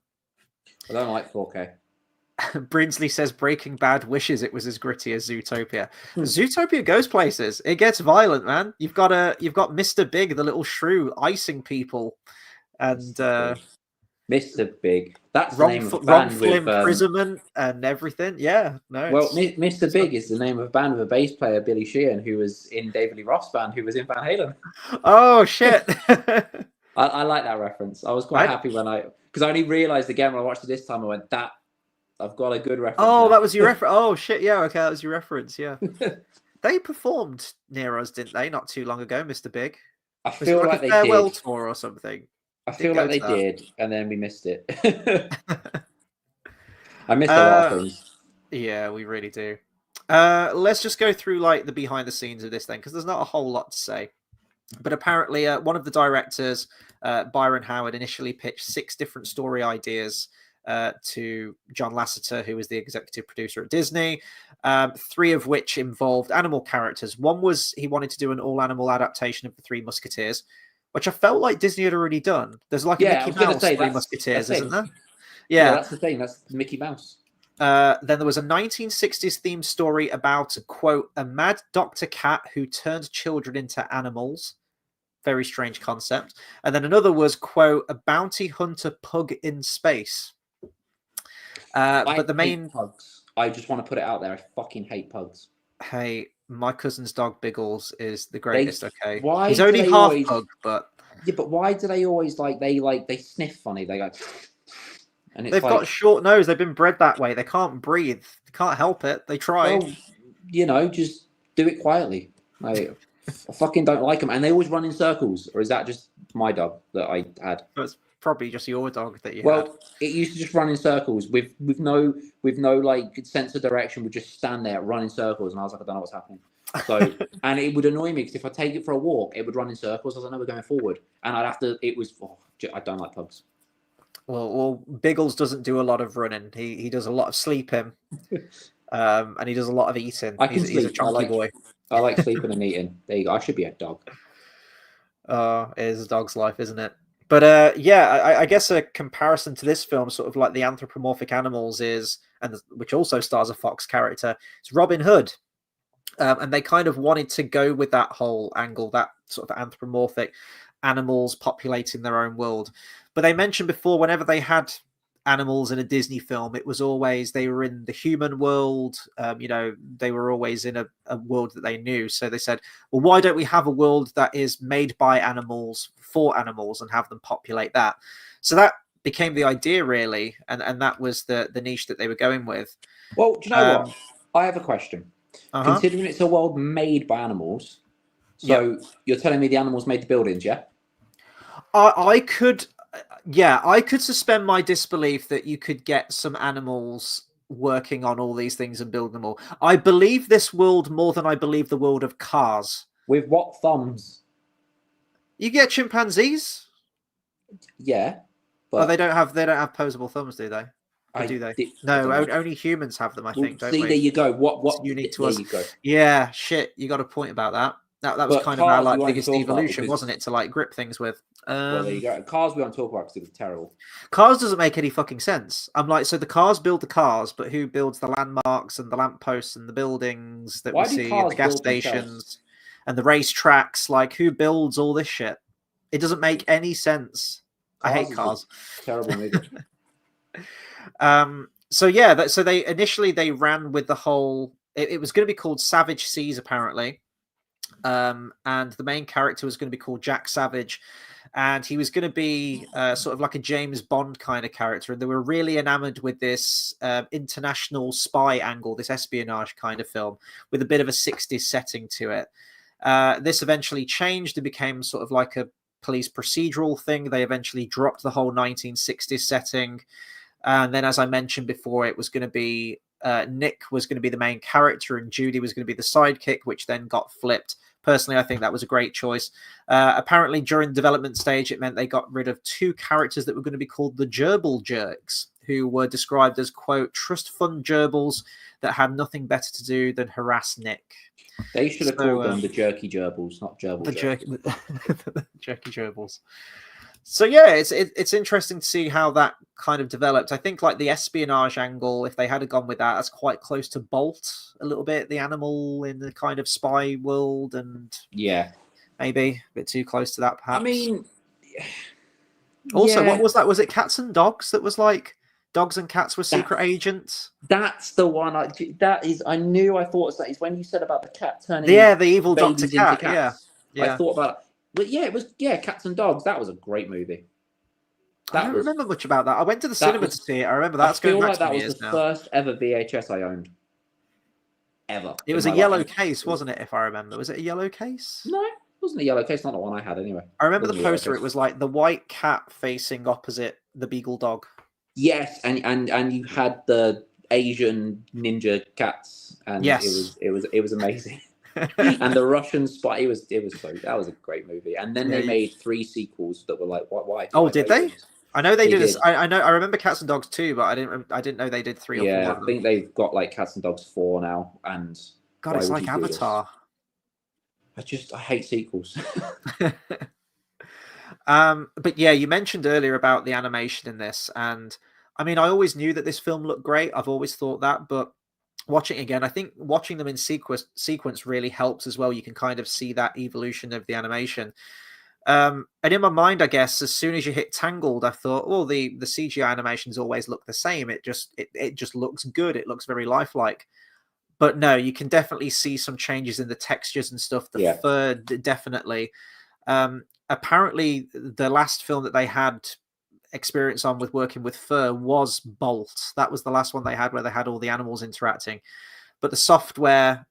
Speaker 2: I don't like 4K.
Speaker 1: Brinsley says Breaking Bad wishes it was as gritty as Zootopia. Zootopia goes places. It gets violent, man. You've got Mr. Big, the little shrew, icing people, and
Speaker 2: Mr. Big. That's the name of a band
Speaker 1: wrongful
Speaker 2: with.
Speaker 1: imprisonment and everything. Yeah, no.
Speaker 2: Well, Mr. Big is the name of a band with a bass player, Billy Sheehan, who was in David Lee Roth's band, who was in Van Halen.
Speaker 1: Oh shit!
Speaker 2: I like that reference. I was quite happy because I only realised again when I watched it this time. I went, "That I've got a good reference."
Speaker 1: Oh,
Speaker 2: now.
Speaker 1: that was your reference. Oh shit! Yeah, okay, that was your reference. Yeah, they performed near us, didn't they? Not too long ago, Mr. Big.
Speaker 2: I feel like
Speaker 1: a
Speaker 2: they
Speaker 1: farewell
Speaker 2: did.
Speaker 1: tour or something.
Speaker 2: I feel like they did, and then we missed it. I missed a lot of things.
Speaker 1: Yeah, we really do. Let's just go through like the behind the scenes of this thing, because there's not a whole lot to say. But apparently, one of the directors, Byron Howard, initially pitched 6 different story ideas to John Lasseter, who was the executive producer at Disney, 3 of which involved animal characters. One was he wanted to do an all-animal adaptation of the Three Musketeers, which I felt like Disney had already done. There's like a Mickey Mouse Three Musketeers, isn't there?
Speaker 2: Yeah, that's the thing. That's Mickey Mouse.
Speaker 1: Then there was a 1960s themed story about, quote, a mad Dr. Cat who turned children into animals. Very strange concept. And then another was, quote, a bounty hunter pug in space. But the main
Speaker 2: pugs. I just want to put it out there. I fucking hate pugs.
Speaker 1: Hey, my cousin's dog Biggles is the greatest. Okay,
Speaker 2: why
Speaker 1: he's only half pug, but
Speaker 2: yeah. But why do they always they sniff funny? They go, and it's
Speaker 1: they've got short nose. They've been bred that way. They can't breathe. They can't help it. They try.
Speaker 2: Well, just do it quietly. I fucking don't like them, and they always run in circles. Or is that just my dog that I had?
Speaker 1: It's probably just your dog that you had.
Speaker 2: Well, it used to just run in circles with no like sense of direction. Would just stand there, run in circles, and I was like, I don't know what's happening. So, and it would annoy me because if I take it for a walk, it would run in circles. I was like, no, we're going forward, and I'd have to. It was. I don't like pugs.
Speaker 1: Well, Biggles doesn't do a lot of running. He does a lot of sleeping, and he does a lot of eating. He's a chunky boy.
Speaker 2: I like sleeping and eating. There you go. I should be a dog.
Speaker 1: It is a dog's life, isn't it? But yeah, I guess a comparison to this film, sort of like the anthropomorphic animals, which also stars a fox character, it's Robin Hood. And they kind of wanted to go with that whole angle, that sort of anthropomorphic animals populating their own world. But they mentioned before, whenever they had animals in a Disney film, it was always they were in the human world. They were always in a world that they knew. So they said, well, why don't we have a world that is made by animals for animals and have them populate that? So that became the idea, really, and that was the niche that they were going with.
Speaker 2: Well, do you know what? I have a question. Considering it's a world made by animals, so you're telling me the animals made the buildings, yeah? I could suspend my disbelief that you could get some animals working on all these things and build them all. I believe this world more than I believe the world of Cars. With what thumbs?
Speaker 1: You get chimpanzees?
Speaker 2: Yeah. But
Speaker 1: they don't have posable thumbs, do they? Or do they? No, only humans have them, I think. Don't
Speaker 2: see,
Speaker 1: we?
Speaker 2: There you go. What
Speaker 1: unique to us?
Speaker 2: There you go.
Speaker 1: Yeah, shit. You got a point about that. That was kind of our biggest evolution, wasn't it? To like grip things with.
Speaker 2: Well, there you go. Cars we won't talk about because it was terrible.
Speaker 1: Cars doesn't make any fucking sense. I'm like, so the cars build the cars, but who builds the landmarks and the lampposts and the buildings that we see at the gas stations and the racetracks? Like, who builds all this shit? It doesn't make any sense. I hate Cars.
Speaker 2: Terrible movie.
Speaker 1: So they initially ran with the whole. It was going to be called Savage Seas, apparently, and the main character was going to be called Jack Savage, and he was going to be sort of like a James Bond kind of character, and they were really enamored with this international spy angle, this espionage kind of film with a bit of a 60s setting to it. This eventually changed and became sort of like a police procedural thing. They eventually dropped the whole 1960s setting. And then, as I mentioned before, it was going to be Nick was going to be the main character and Judy was going to be the sidekick, which then got flipped. Personally, I think that was a great choice. Apparently, during the development stage, it meant they got rid of 2 characters that were going to be called the Gerbil Jerks, who were described as, quote, trust fund gerbils that had nothing better to do than harass Nick.
Speaker 2: They should have called them the Jerky Gerbils, not Gerbil.
Speaker 1: The jerky gerbils. So yeah, it's interesting to see how that kind of developed. I think like the espionage angle, if they had gone with that, that's quite close to Bolt a little bit, the animal in the kind of spy world, and
Speaker 2: Yeah,
Speaker 1: maybe a bit too close to that,
Speaker 2: I
Speaker 1: perhaps.
Speaker 2: mean,
Speaker 1: Also, what
Speaker 2: yeah,
Speaker 1: was that? Was it Cats and Dogs that was like dogs and cats were
Speaker 2: that
Speaker 1: secret agents?
Speaker 2: that's the one. That is, I knew. I thought that is when you said about the cat turning
Speaker 1: Yeah, the evil Doctor
Speaker 2: babies into
Speaker 1: Cat. Yeah,
Speaker 2: cats. I
Speaker 1: yeah.
Speaker 2: thought about, but yeah, it was Cats and Dogs. That was a great movie.
Speaker 1: I
Speaker 2: That
Speaker 1: don't
Speaker 2: was
Speaker 1: remember much about that. I went to the
Speaker 2: that
Speaker 1: cinema to
Speaker 2: was.
Speaker 1: see it. I remember
Speaker 2: I
Speaker 1: that's going
Speaker 2: feel
Speaker 1: back
Speaker 2: like
Speaker 1: some
Speaker 2: that was the
Speaker 1: years now.
Speaker 2: first ever VHS I owned ever
Speaker 1: It
Speaker 2: in
Speaker 1: was a
Speaker 2: my life.
Speaker 1: yellow
Speaker 2: And
Speaker 1: case, wasn't it? If I remember, was it a yellow case?
Speaker 2: no, it wasn't a yellow case. Not the one I had anyway.
Speaker 1: I
Speaker 2: It
Speaker 1: remember the
Speaker 2: wasn't a yellow
Speaker 1: poster.
Speaker 2: case.
Speaker 1: It was like the white cat facing opposite the beagle dog.
Speaker 2: Yes, and you had the Asian ninja cats, and
Speaker 1: Yes.
Speaker 2: it was amazing. And the Russian spy, it was so that was a great movie. And then
Speaker 1: Yeah.
Speaker 2: they made 3 sequels that were like,
Speaker 1: Oh,
Speaker 2: why
Speaker 1: did
Speaker 2: make
Speaker 1: they?
Speaker 2: them?
Speaker 1: I know they
Speaker 2: They
Speaker 1: did.
Speaker 2: did.
Speaker 1: I know. I remember Cats and Dogs too, but I didn't know they did 3 or 4
Speaker 2: Yeah,
Speaker 1: of
Speaker 2: I
Speaker 1: them.
Speaker 2: think they've got like Cats and Dogs 4 now. And
Speaker 1: God,
Speaker 2: why
Speaker 1: it's
Speaker 2: would you
Speaker 1: like
Speaker 2: do this?
Speaker 1: Avatar.
Speaker 2: I hate sequels.
Speaker 1: But yeah, you mentioned earlier about the animation in this, and I mean, I always knew that this film looked great. I've always thought that, but watching again, I think watching them in sequence really helps as well. You can kind of see that evolution of the animation. And in my mind, I guess as soon as you hit Tangled, I thought, well, the CGI animations always look the same. It just looks good. It looks very lifelike. But no, you can definitely see some changes in the textures and stuff. The
Speaker 2: Yeah.
Speaker 1: fur, definitely. Apparently, the last film that they had experience on with working with fur was Bolt. That was the last one they had where they had all the animals interacting. But the software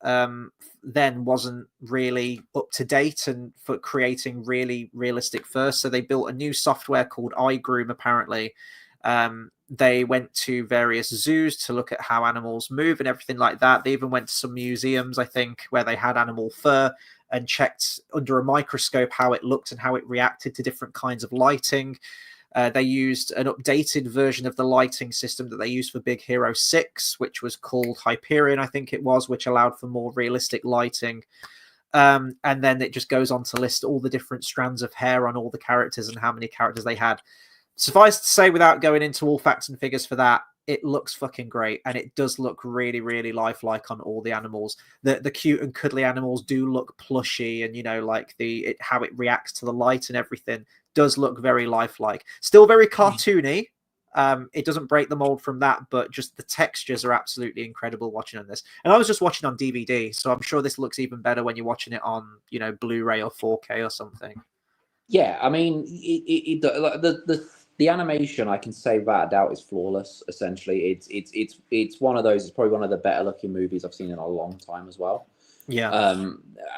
Speaker 1: then wasn't really up to date and for creating really realistic fur. So they built a new software called iGroom, apparently. They went to various zoos to look at how animals move and everything like that. They even went to some museums, I think, where they had animal fur and checked under a microscope how it looked and how it reacted to different kinds of lighting. They used an updated version of the lighting system that they used for Big Hero 6, which was called Hyperion, I think it was, which allowed for more realistic lighting. And then it just goes on to list all the different strands of hair on all the characters and how many characters they had. Suffice to say, without going into all facts and figures for that, it looks fucking great, and it does look really, really lifelike on all the animals. The cute and cuddly animals do look plushy, and like how it reacts to the light and everything does look very lifelike. Still very cartoony. It doesn't break the mold from that, but just the textures are absolutely incredible watching on this. And I was just watching on DVD, so I'm sure this looks even better when you're watching it on Blu-ray or 4K or something.
Speaker 2: Yeah, I mean, the animation, I can say without a doubt, is flawless. Essentially, it's one of those. It's probably one of the better looking movies I've seen in a long time as well.
Speaker 1: Yeah.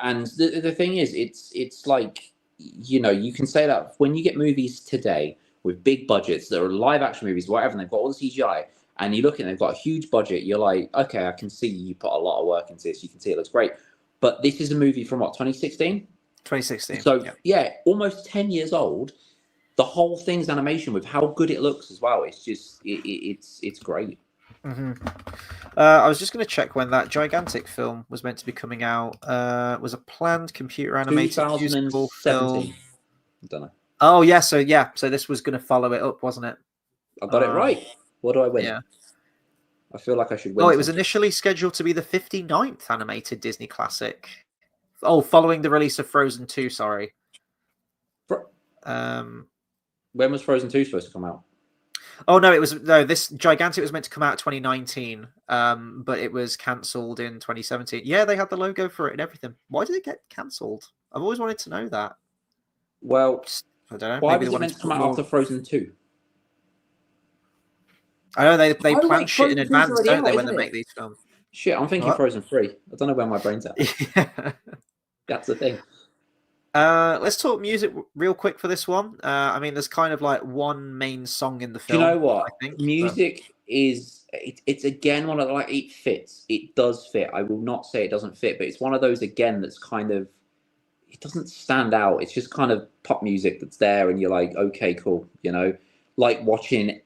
Speaker 2: And the thing is, it's like, you can say that when you get movies today with big budgets that are live action movies, whatever, and they've got all the CGI, and you look at it, they've got a huge budget. You're like, okay, I can see you put a lot of work into this. You can see it looks great, but this is a movie from what, 2016.
Speaker 1: 2016.
Speaker 2: So yeah, almost 10 years old. The whole thing's animation with how good it looks as well. It's just it's great.
Speaker 1: Mm-hmm. I was just going to check when that gigantic film was meant to be coming out. Was a planned computer animated musical
Speaker 2: 2017.
Speaker 1: film.
Speaker 2: I don't know.
Speaker 1: Oh yeah, so this was going to follow it up, wasn't it?
Speaker 2: I got it right. What do I win?
Speaker 1: Yeah.
Speaker 2: I feel like I should win.
Speaker 1: Oh, it was initially scheduled to be the 59th animated Disney classic. Oh, following the release of Frozen 2, sorry.
Speaker 2: When was Frozen 2 supposed to come out?
Speaker 1: Oh this gigantic was meant to come out 2019, but it was cancelled in 2017. Yeah, they had the logo for it and everything. Why did it get cancelled? I've always wanted to know that.
Speaker 2: Well,
Speaker 1: I don't know.
Speaker 2: Why
Speaker 1: Maybe
Speaker 2: was
Speaker 1: they
Speaker 2: it meant
Speaker 1: wanted
Speaker 2: to come out after Frozen 2?
Speaker 1: I know they plan shit in
Speaker 2: Frozen 2's
Speaker 1: advance,
Speaker 2: already
Speaker 1: don't
Speaker 2: out,
Speaker 1: they, when
Speaker 2: isn't
Speaker 1: they
Speaker 2: it?
Speaker 1: make these films?
Speaker 2: Shit, I'm thinking
Speaker 1: What?
Speaker 2: Frozen 3. I don't know where my brain's at.
Speaker 1: Yeah.
Speaker 2: That's the thing.
Speaker 1: Let's talk music real quick for this one. I mean, there's kind of like one main song in the
Speaker 2: Do you
Speaker 1: film.
Speaker 2: know what?
Speaker 1: I think
Speaker 2: Music is it's again one of the, like, it fits. It does fit. I will not say it doesn't fit, but it's one of those again that's kind of, it doesn't stand out. It's just kind of pop music that's there, and you're like, okay, cool. Like watching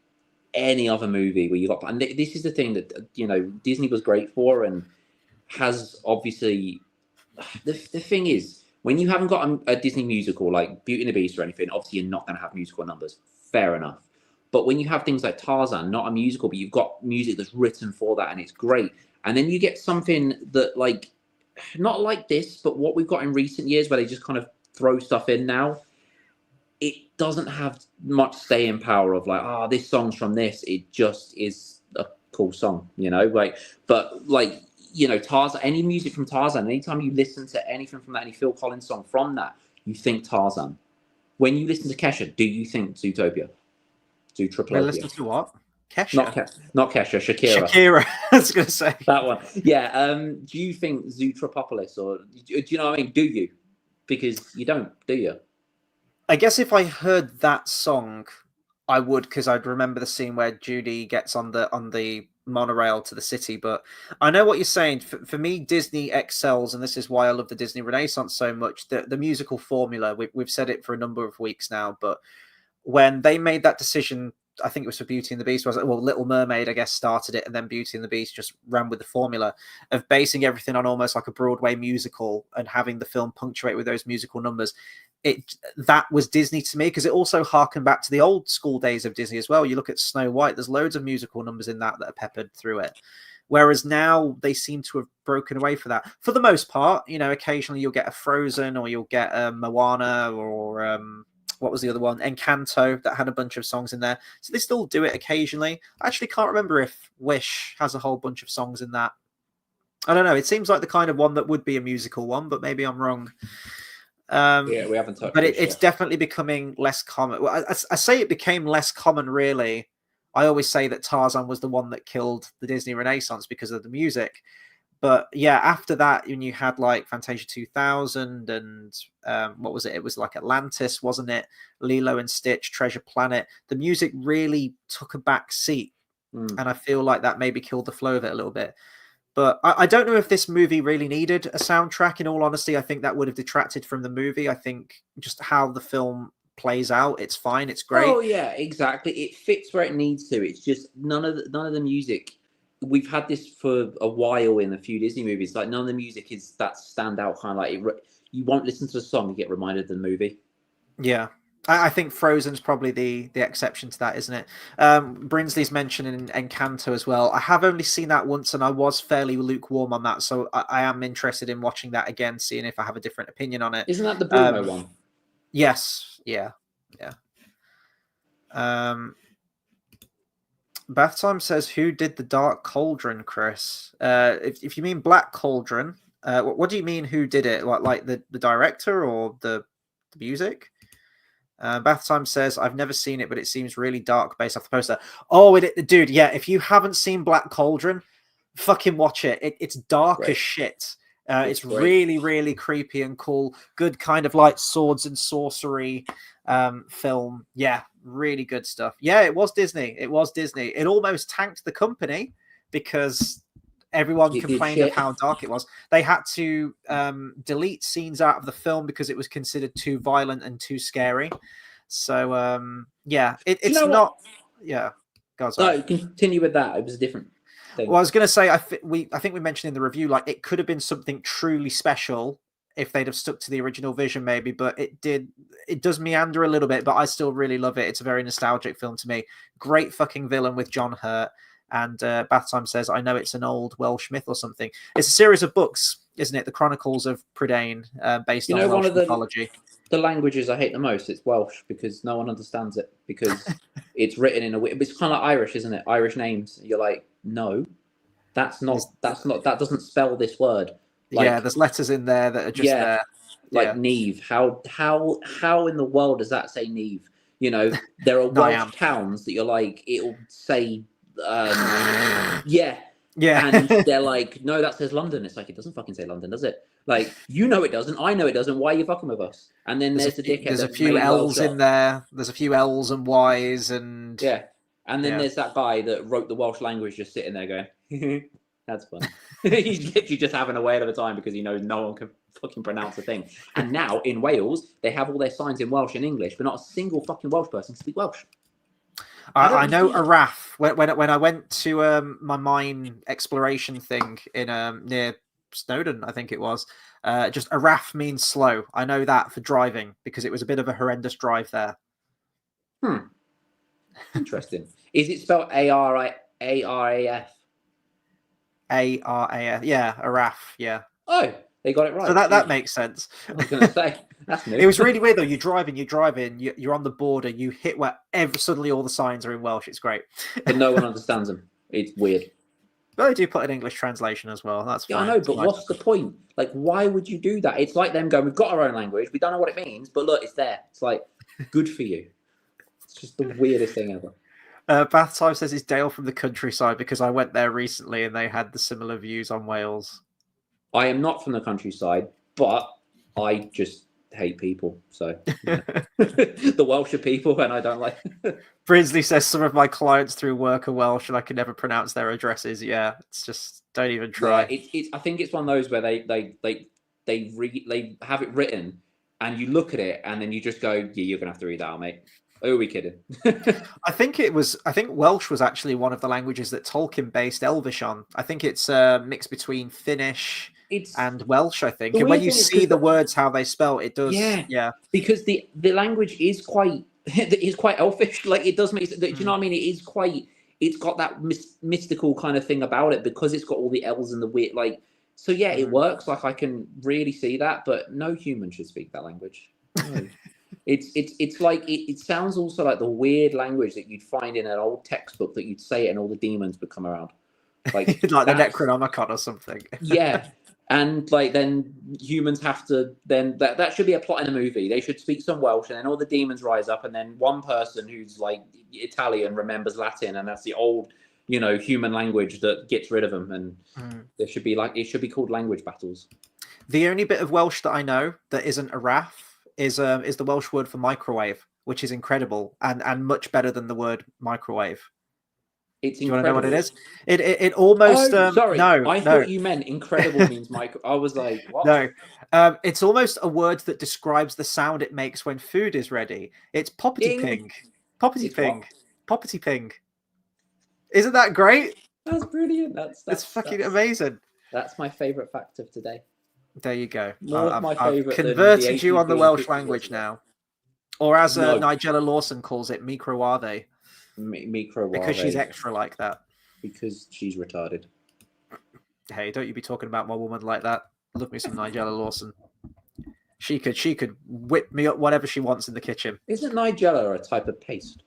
Speaker 2: any other movie where you got, and this is the thing that Disney was great for, and has obviously the thing is, When you haven't got a Disney musical like Beauty and the Beast or anything, obviously you're not going to have musical numbers. Fair enough. But when you have things like Tarzan, not a musical, but you've got music that's written for that and it's great. And then you get something that, like, not like this, but what we've got in recent years where they just kind of throw stuff in now, it doesn't have much staying power of like, oh, this song's from this. It just is a cool song, you know? Like, but like, you know, Tarzan, any music from Tarzan, anytime you listen to anything from that, any Phil Collins song from that, you think Tarzan. When you listen to Kesha, do you think Zootopia? Zootopia.
Speaker 1: Listen to what? Kesha?
Speaker 2: Not Kesha, Shakira.
Speaker 1: Shakira, I was going to say.
Speaker 2: That one. Yeah. Do you think Zootropolis, or do you know what I mean? Do you? Because you don't, do you?
Speaker 1: I guess if I heard that song, I would, because I'd remember the scene where Judy gets on the monorail to the city. But I know what you're saying. For me, Disney excels, and this is why I love the Disney Renaissance so much. The musical formula, we've said it for a number of weeks now, but when they made that decision, I think it was for Beauty and the Beast, Little Mermaid, I guess, started it, and then Beauty and the Beast just ran with the formula of basing everything on almost like a Broadway musical and having the film punctuate with those musical numbers. That was Disney to me, because it also harkened back to the old school days of Disney as well. You look at Snow White, there's loads of musical numbers in that are peppered through it. Whereas now they seem to have broken away for that. For the most part, you know, occasionally you'll get a Frozen, or you'll get a Moana, or what was the other one? Encanto, that had a bunch of songs in there. So they still do it occasionally. I actually can't remember if Wish has a whole bunch of songs in that. I don't know. It seems like the kind of one that would be a musical one, but maybe I'm wrong.
Speaker 2: Yeah, we haven't touched.
Speaker 1: But it's definitely becoming less common. Well, I say it became less common, really. I always say that Tarzan was the one that killed the Disney Renaissance because of the music. But yeah, after that, when you had like Fantasia 2000 and what was it? It was like Atlantis, wasn't it? Lilo and Stitch, Treasure Planet. The music really took a back seat. And I feel like that maybe killed the flow of it a little bit. But I don't know if this movie really needed a soundtrack. In all honesty, I think that would have detracted from the movie. I think just how the film plays out, it's fine, it's great.
Speaker 2: Oh yeah, exactly. It fits where it needs to. It's just none of the music. We've had this for a while in a few Disney movies. Like, none of the music is that standout kind of like you won't listen to the song, you get reminded of the movie.
Speaker 1: Yeah. I think Frozen's probably the exception to that, isn't it? Brinsley's mentioning Encanto as well. I have only seen that once, and I was fairly lukewarm on that, so I am interested in watching that again, seeing if I have a different opinion on it.
Speaker 2: Isn't that the Bruno one?
Speaker 1: Yes. Yeah. Bath Time says, who did the Dark Cauldron, Chris? If you mean Black Cauldron, what do you mean who did it? Like the director or the music? Bath Time says, I've never seen it, but it seems really dark based off the poster. Oh, dude, yeah, if you haven't seen Black Cauldron, fucking watch it. It's dark as shit. It's really, really creepy and cool. Good kind of like swords and sorcery film. Yeah, really good stuff. Yeah, it was Disney. It almost tanked the company because everyone complained of how dark it was. They had to delete scenes out of the film because it was considered too violent and too scary. So yeah, it's not. Yeah, God, sorry.
Speaker 2: No, continue with that. It was a different thing.
Speaker 1: Well, I was going to say, I think we mentioned in the review, like, it could have been something truly special if they'd have stuck to the original vision, maybe. But it does meander a little bit, but I still really love it. It's a very nostalgic film to me. Great fucking villain with John Hurt. And Bath Time says, I know it's an old Welsh myth or something. It's a series of books, isn't it? The Chronicles of Prydain, based on Welsh mythology.
Speaker 2: The languages I hate the most, it's Welsh, because no one understands it, because it's written in a way. It's kind of like Irish, isn't it? Irish names. You're like, no, that doesn't spell this word. Like,
Speaker 1: yeah, there's letters in there that are just there.
Speaker 2: Like Neve. How in the world does that say Neve? You know, there are Welsh towns that you're like, it'll say yeah. And they're like, no, that says London. It's like, it doesn't fucking say London, does it? Like, you know it doesn't, I know it doesn't, why are you fucking with us? And then there's the dickhead.
Speaker 1: There's a few L's in there. There's a few L's and Y's and
Speaker 2: and then there's that guy that wrote the Welsh language just sitting there going, that's fun. He's literally just having a whale of a time because he knows no one can fucking pronounce a thing. And now in Wales, they have all their signs in Welsh and English, but not a single fucking Welsh person can speak Welsh.
Speaker 1: I know Araf. When I went to my mine exploration thing in near Snowden, I think it was. Just Araf means slow. I know that for driving because it was a bit of a horrendous drive there.
Speaker 2: Interesting. Is it spelled Araf?
Speaker 1: Araf. Yeah, Araf. Yeah.
Speaker 2: Oh, they got it right.
Speaker 1: So that makes sense.
Speaker 2: I was going to say that's new.
Speaker 1: It was really weird though. You're driving, you're on the border, you hit where suddenly all the signs are in Welsh. It's great,
Speaker 2: but no one understands them. It's weird.
Speaker 1: But they do put an English translation as well. That's fine.
Speaker 2: I know, but what's the point? Like, why would you do that? It's like them going, "We've got our own language. We don't know what it means, but look, it's there." It's like, good for you. It's just the weirdest thing ever.
Speaker 1: Bath Time says it's Dale from the countryside because I went there recently and they had the similar views on Wales.
Speaker 2: I am not from the countryside, but I just hate people. So the Welsh are people, and I don't like.
Speaker 1: Brinsley says some of my clients through work are Welsh, and I can never pronounce their addresses. Yeah, it's just don't even try.
Speaker 2: Yeah, I think it's one of those where they have it written, and you look at it, and then you just go, "Yeah, you're gonna have to read that out, mate." Who are we kidding?
Speaker 1: I think Welsh was actually one of the languages that Tolkien based Elvish on. I think it's a mix between Finnish and Welsh, I think. And when you see the words how they spell, it does. Yeah.
Speaker 2: Because the language is quite Elfish. Like it does make. Do you know what I mean? It is quite. It's got that mystical kind of thing about it because it's got all the L's and the weird. Like so, yeah, it works. Like I can really see that, but no human should speak that language. No. It's like it sounds also like the weird language that you'd find in an old textbook that you'd say it and all the demons would come around, like
Speaker 1: like the Necronomicon or something.
Speaker 2: Yeah, and like then humans have to then that should be a plot in a movie. They should speak some Welsh and then all the demons rise up and then one person who's like Italian remembers Latin and that's the old human language that gets rid of them. And there should be it should be called language battles.
Speaker 1: The only bit of Welsh that I know that isn't a RAF is the Welsh word for microwave, which is incredible and much better than the word microwave.
Speaker 2: It's
Speaker 1: Do you want to know what it is? It almost
Speaker 2: sorry.
Speaker 1: No,
Speaker 2: I thought you meant incredible means micro. I was like, what?
Speaker 1: No, it's almost a word that describes the sound it makes when food is ready. It's poppity ping, poppity ping, poppity ping. Isn't that great?
Speaker 2: That's brilliant. That's
Speaker 1: fucking amazing.
Speaker 2: That's my favorite fact of today.
Speaker 1: There you go.
Speaker 2: I've
Speaker 1: converted you on the Welsh language now. Or as Nigella Lawson calls it, microwave.
Speaker 2: Microwave.
Speaker 1: Because she's extra like that.
Speaker 2: Because she's retarded.
Speaker 1: Hey, don't you be talking about my woman like that. Love me some Nigella Lawson. She could whip me up whatever she wants in the kitchen.
Speaker 2: Isn't Nigella a type of paste?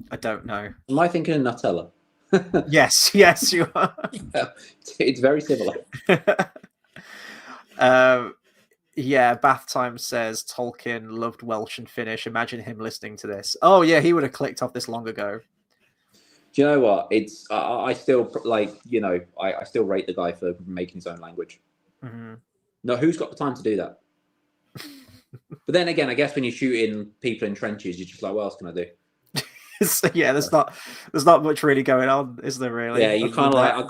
Speaker 1: I don't know.
Speaker 2: Am I thinking of Nutella?
Speaker 1: Yes, you are.
Speaker 2: It's very similar.
Speaker 1: Yeah, Bath Time says Tolkien loved Welsh and Finnish. Imagine him listening to this. Oh yeah, he would have clicked off this long ago.
Speaker 2: Do you know what? It's I still I still rate the guy for making his own language.
Speaker 1: Mm-hmm.
Speaker 2: No, who's got the time to do that? But then again, I guess when you're shooting people in trenches, you're just like, what else can I do?
Speaker 1: So, yeah, there's not much really going on, is there? Really?
Speaker 2: Yeah, you kind of like I've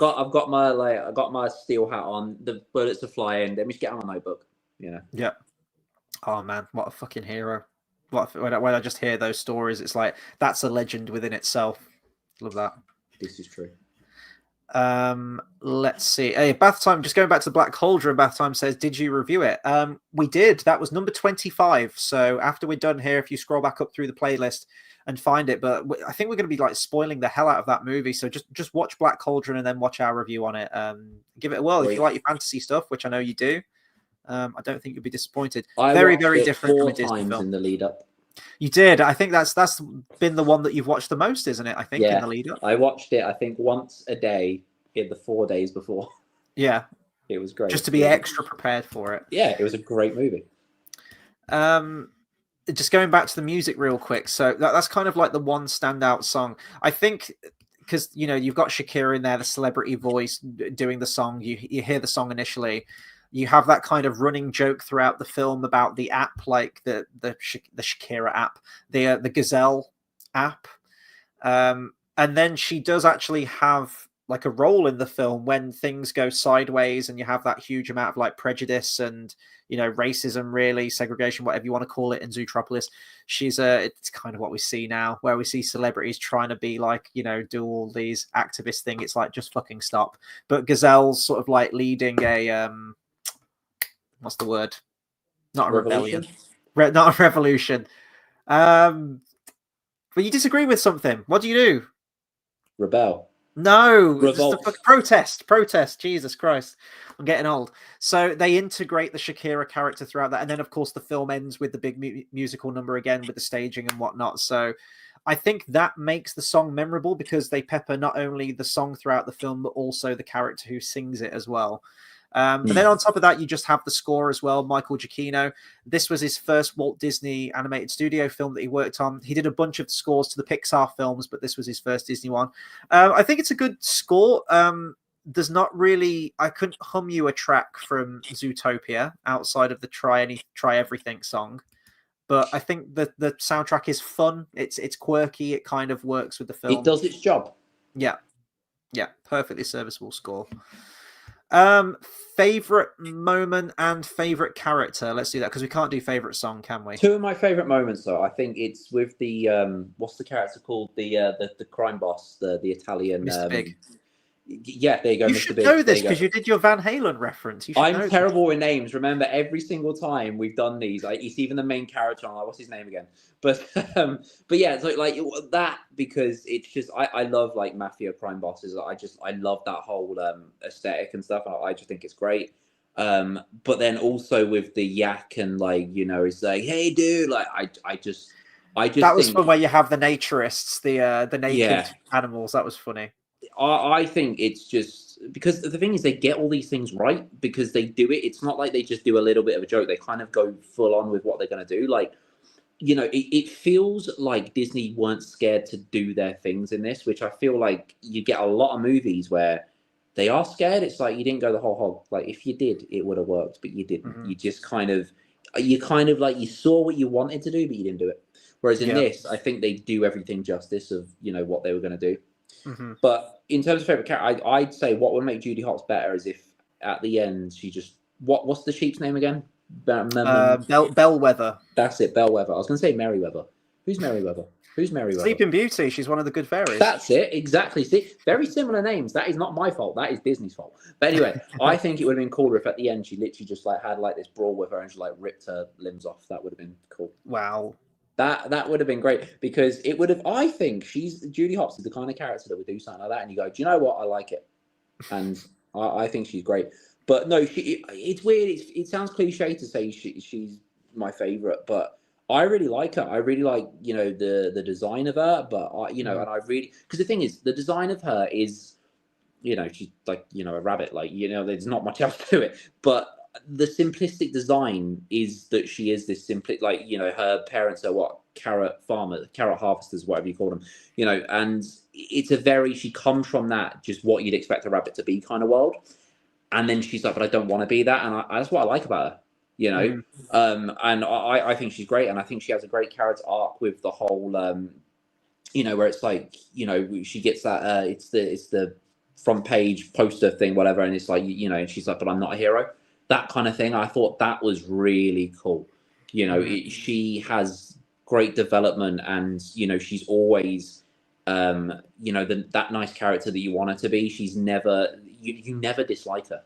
Speaker 2: got my steel hat on. The bullets are flying. Let me just get on my notebook.
Speaker 1: Yeah. Oh man, what a fucking hero! When I just hear those stories, it's like that's a legend within itself. Love that.
Speaker 2: This is true.
Speaker 1: Let's see. Hey, Bath Time. Just going back to Black Cauldron. Bath Time says, "Did you review it?" We did. That was number 25. So after we're done here, if you scroll back up through the playlist and find it, but I think we're going to be like spoiling the hell out of that movie. So just watch Black Cauldron and then watch our review on it. Give it a whirl if you like your fantasy stuff, which I know you do. I don't think you'll be disappointed. Very different from a Disney film.
Speaker 2: In the lead up.
Speaker 1: You did. I think that's been the one that you've watched the most, isn't it? I think in the lead up.
Speaker 2: I watched it. I think once a day in the 4 days before.
Speaker 1: Yeah,
Speaker 2: it was great.
Speaker 1: Just to be extra prepared for it.
Speaker 2: Yeah, it was a great movie.
Speaker 1: Just going back to the music real quick. So that's kind of like the one standout song. I think because you've got Shakira in there, the celebrity voice doing the song. You hear the song initially. You have that kind of running joke throughout the film about the app, like the Shakira app, the Gazelle app, and then she does actually have like a role in the film when things go sideways and you have that huge amount of like prejudice and, you know, racism, really, segregation, whatever you want to call it, in Zootropolis. It's kind of what we see now, where we see celebrities trying to be like, you know, do all these activist thing. It's like, just fucking stop. But Gazelle's sort of like leading a what's the word? Not a
Speaker 2: Revolution?
Speaker 1: rebellion. Not a revolution. But you disagree with something. What do you do?
Speaker 2: Rebel.
Speaker 1: No, just
Speaker 2: Revolt.
Speaker 1: the protest. Jesus Christ, I'm getting old. So they integrate the Shakira character throughout that, and then of course the film ends with the big musical number again with the staging and whatnot. So I think that makes the song memorable because they pepper not only the song throughout the film but also the character who sings it as well. But then on top of that, you just have the score as well. Michael Giacchino. This was his first Walt Disney Animated Studio film that he worked on. He did a bunch of scores to the Pixar films, but this was his first Disney one. I think it's a good score. There's not really... I couldn't hum you a track from Zootopia outside of the Try Everything song. But I think the soundtrack is fun. It's quirky. It kind of works with the film.
Speaker 2: It does its job.
Speaker 1: Yeah. Perfectly serviceable score. Favorite moment and favorite character. Let's do that because we can't do favorite song, can we?
Speaker 2: Two of my favorite moments, though, I think it's with the what's the character called? The crime boss, the Italian
Speaker 1: Mr. Big.
Speaker 2: Yeah, there you go.
Speaker 1: You
Speaker 2: Mr.
Speaker 1: should
Speaker 2: Big.
Speaker 1: know this because you did your Van Halen reference.
Speaker 2: I'm terrible with names. Remember, every single time we've done these, it's even the main character. I'm like, what's his name again? But yeah, so like that because it's just I love like mafia crime bosses. I love that whole aesthetic and stuff. I just think it's great. But then also with the yak and like it's like, hey dude, like I just
Speaker 1: that was fun where you have the naturists, the naked animals. That was funny.
Speaker 2: I think it's just because the thing is they get all these things right because they do it. It's not like they just do a little bit of a joke. They kind of go full on with what they're going to do. Like, it feels like Disney weren't scared to do their things in this, which I feel like you get a lot of movies where they are scared. It's like you didn't go the whole hog. Like if you did, it would have worked, but you didn't. Mm-hmm. You just kind of like you saw what you wanted to do, but you didn't do it. Whereas in this, I think they do everything justice of what they were going to do. Mm-hmm. But in terms of favorite character, I'd say what would make Judy Hopps better is if at the end she just what's the sheep's name again?
Speaker 1: Bellwether.
Speaker 2: That's it, Bellwether. I was going to say Merryweather. Who's Merryweather? Who's Merryweather?
Speaker 1: Sleeping Beauty. She's one of the good fairies.
Speaker 2: That's it, exactly. See, very similar names. That is not my fault. That is Disney's fault. But anyway, I think it would have been cooler if at the end she literally just like had like this brawl with her and she like ripped her limbs off. That would have been cool.
Speaker 1: Wow.
Speaker 2: That would have been great because it would have. I think Judy Hopps is the kind of character that would do something like that, and you go, do you know what? I like it, and I think she's great. But no, it's weird. It sounds cliche to say she's my favorite, but I really like her. I really like the design of her, but and I really because the thing is the design of her is she's like a rabbit, like there's not much else to it, but the simplistic design is that she is this like her parents are what carrot harvesters, whatever you call them, and it's she comes from that just what you'd expect a rabbit to be kind of world, and then she's like, but I don't want to be that, and that's what I like about her, and I think she's great, and I think she has a great character arc with the whole where it's like she gets that it's the front page poster thing, whatever, and it's like and she's like, but I'm not a hero. That kind of thing. I thought that was really cool. She has great development, and she's always, that nice character that you want her to be. She's never, you never dislike her.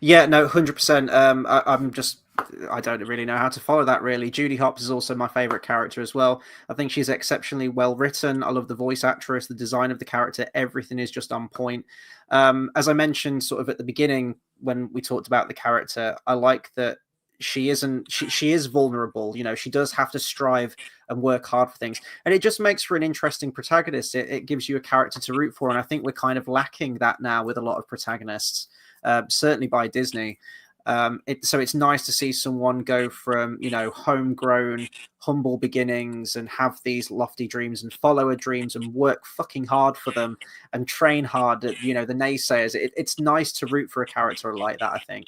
Speaker 1: Yeah, no, 100%. I don't really know how to follow that, really. Judy Hopps is also my favorite character as well. I think she's exceptionally well written. I love the voice actress, the design of the character. Everything is just on point. As I mentioned sort of at the beginning when we talked about the character, I like that she is vulnerable. She does have to strive and work hard for things. And it just makes for an interesting protagonist. It gives you a character to root for. And I think we're kind of lacking that now with a lot of protagonists, certainly by Disney. So it's nice to see someone go from, homegrown, humble beginnings and have these lofty dreams and follow her dreams and work fucking hard for them and train hard at, the naysayers. It's nice to root for a character like that, I think.